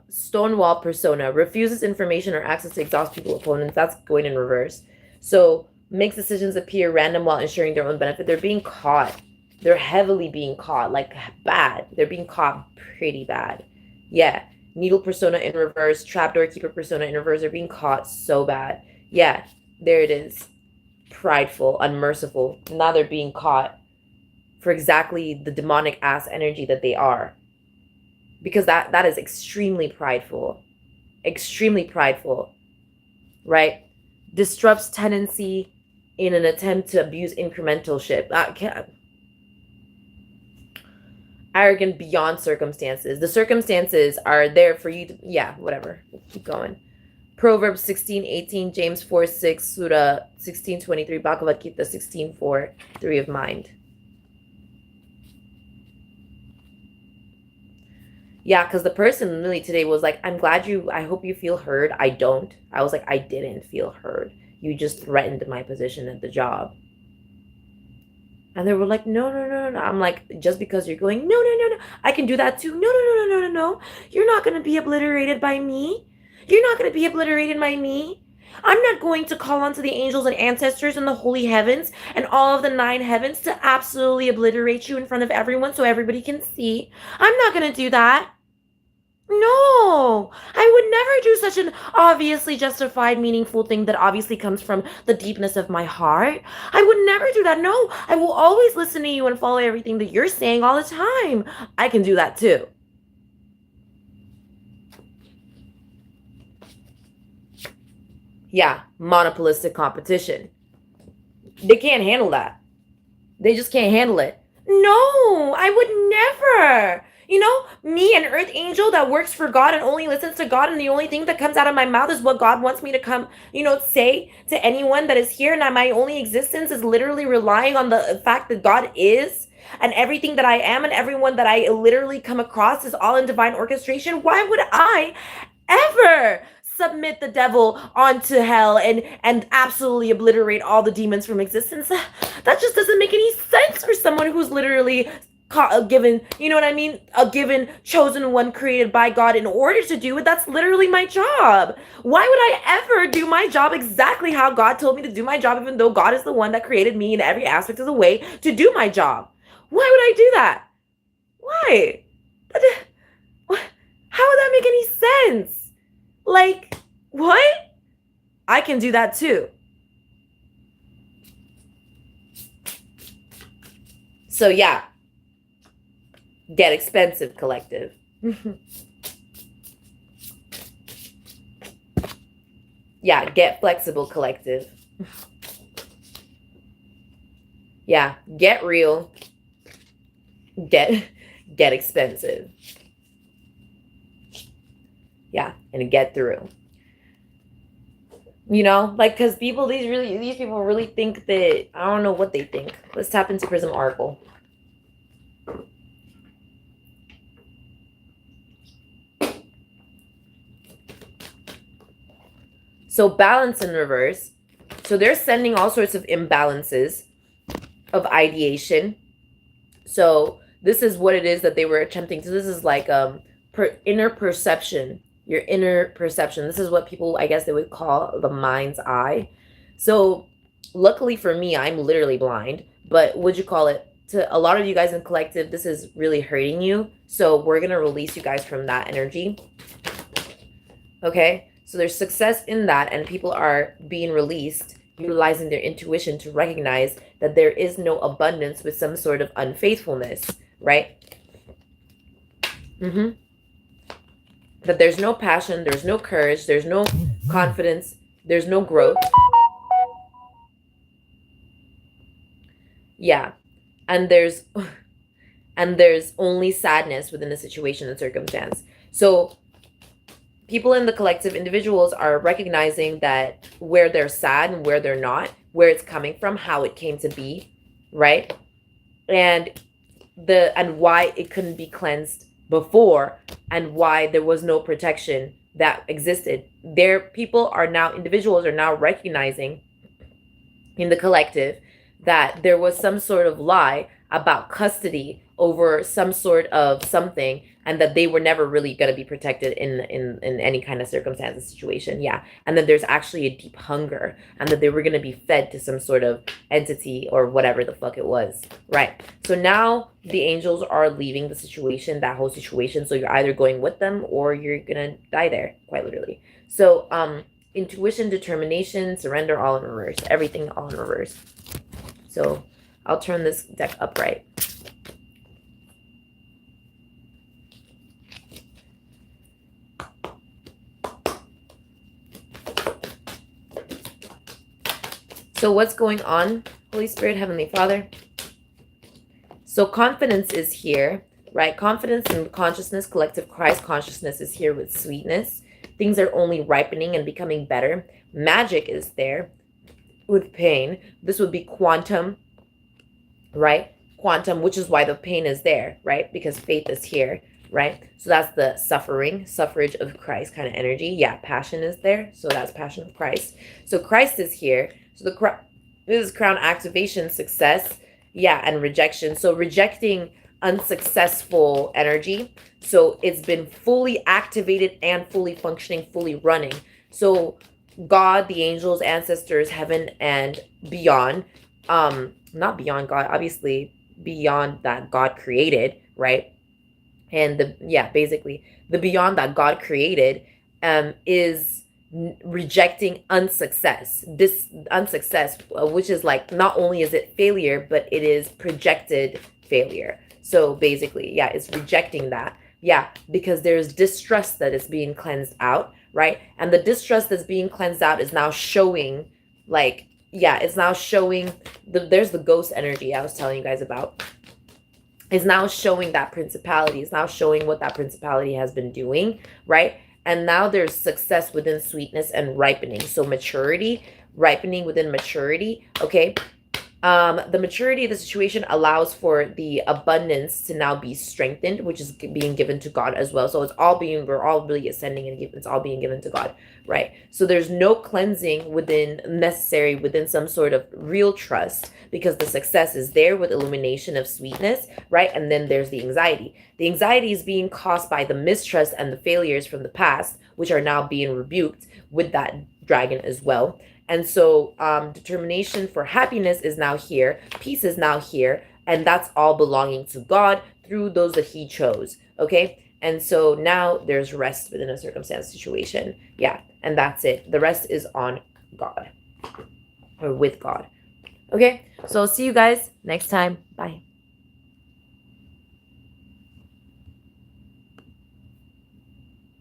Stonewall persona refuses information or access to exhaust people opponents. That's going in reverse. So makes decisions appear random while ensuring their own benefit. They're being caught. They're heavily being caught, like bad. They're being caught pretty bad. Yeah. Needle persona in reverse, trapdoor keeper persona in reverse. They're being caught so bad. Yeah, there it is. Prideful, unmerciful. Now they're being caught for exactly the demonic ass energy that they are. Because that is extremely prideful. Extremely prideful. Right? Disrupts tendency in an attempt to abuse incrementalship. Arrogant beyond circumstances. The circumstances are there for you to, yeah, whatever. We'll keep going. Proverbs 16:18, James 4:6, Surah 16:23, Bhagavad Gita 16:4, 3 of mind. Yeah, because the person really today was like, I hope you feel heard. I don't. I was like, I didn't feel heard. You just threatened my position at the job. And they were like, no. I'm like, just because you're going, no. I can do that too. No. You're not going to be obliterated by me. You're not going to be obliterated by me. I'm not going to call onto the angels and ancestors and the holy heavens and all of the 9 heavens to absolutely obliterate you in front of everyone so everybody can see. I'm not going to do that. No, I would never do such an obviously justified, meaningful thing that obviously comes from the deepness of my heart. I would never do that. No, I will always listen to you and follow everything that you're saying all the time. I can do that too. Yeah, monopolistic competition. They can't handle that. They just can't handle it. No, I would never. You know, me, an earth angel that works for God and only listens to God, and the only thing that comes out of my mouth is what God wants me to come, say to anyone that is here. And my only existence is literally relying on the fact that God is, and everything that I am and everyone that I literally come across is all in divine orchestration. Why would I ever submit the devil onto hell and absolutely obliterate all the demons from existence? That just doesn't make any sense for someone who's literally a given, you know what I mean? A given chosen one created by God in order to do it. That's literally my job. Why would I ever do my job exactly how God told me to do my job, even though God is the one that created me in every aspect of the way to do my job? Why would I do that? Why? How would that make any sense? Like, what? I can do that too. So yeah. Get expensive, collective. Yeah, get flexible, collective. Yeah, get real. Get expensive. Yeah, and get through. You know, like, because these people really think that, I don't know what they think. Let's tap into Prism Oracle. So balance in reverse. So they're sending all sorts of imbalances of ideation. So this is what it is that they were attempting to. This is like inner perception. Your inner perception. This is what people, I guess they would call the mind's eye. So luckily for me, I'm literally blind. But would you call it, to a lot of you guys in collective, this is really hurting you. So we're going to release you guys from that energy. Okay? So there's success in that, and people are being released, utilizing their intuition to recognize that there is no abundance with some sort of unfaithfulness, right? That there's no passion, there's no courage, there's no confidence, there's no growth. Yeah. And there's only sadness within the situation and circumstance. So people in the collective, individuals, are recognizing that where they're sad and where they're not, where it's coming from, how it came to be, right? And why it couldn't be cleansed before, and why there was no protection that existed. Individuals are now recognizing in the collective that there was some sort of lie about custody over some sort of something, and that they were never really going to be protected in any kind of circumstance or situation. Yeah. And that there's actually a deep hunger, and that they were going to be fed to some sort of entity or whatever the fuck it was. Right. So now the angels are leaving the situation, that whole situation. So you're either going with them or you're going to die there, quite literally. So intuition, determination, surrender, all in reverse. Everything all in reverse. So I'll turn this deck upright. So what's going on, Holy Spirit, Heavenly Father? So confidence is here, right? Confidence in consciousness, collective Christ consciousness is here with sweetness. Things are only ripening and becoming better. Magic is there with pain. This would be quantum, right? Quantum, which is why the pain is there, right? Because faith is here, right? So that's the suffrage of Christ kind of energy. Yeah, passion is there. So that's passion of Christ. So Christ is here. So this is crown activation, success, yeah, and rejection. So rejecting unsuccessful energy. So it's been fully activated and fully functioning, fully running. So God, the angels, ancestors, heaven, and beyond, not beyond God, obviously beyond that God created, right? And basically the beyond that God created is rejecting unsuccess. This unsuccess, which is like, not only is it failure, but it is projected failure. So basically, yeah, it's rejecting that. Yeah, because there's distrust that is being cleansed out, right? And the distrust that's being cleansed out is now showing, like, yeah, it's now showing, there's the ghost energy I was telling you guys about. It's now showing that principality. It's now showing what that principality has been doing, right? And now there's success within sweetness and ripening. So maturity, ripening within maturity, okay? The maturity of the situation allows for the abundance to now be strengthened, which is being given to God as well. So we're all really ascending, and it's all being given to God, right? So there's no cleansing necessary within some sort of real trust, because the success is there with illumination of sweetness, right? And then there's the anxiety. The anxiety is being caused by the mistrust and the failures from the past, which are now being rebuked with that dragon as well. And so determination for happiness is now here. Peace is now here. And that's all belonging to God through those that he chose. Okay. And so now there's rest within a circumstance situation. Yeah. And that's it. The rest is on God, or with God. Okay. So I'll see you guys next time. Bye.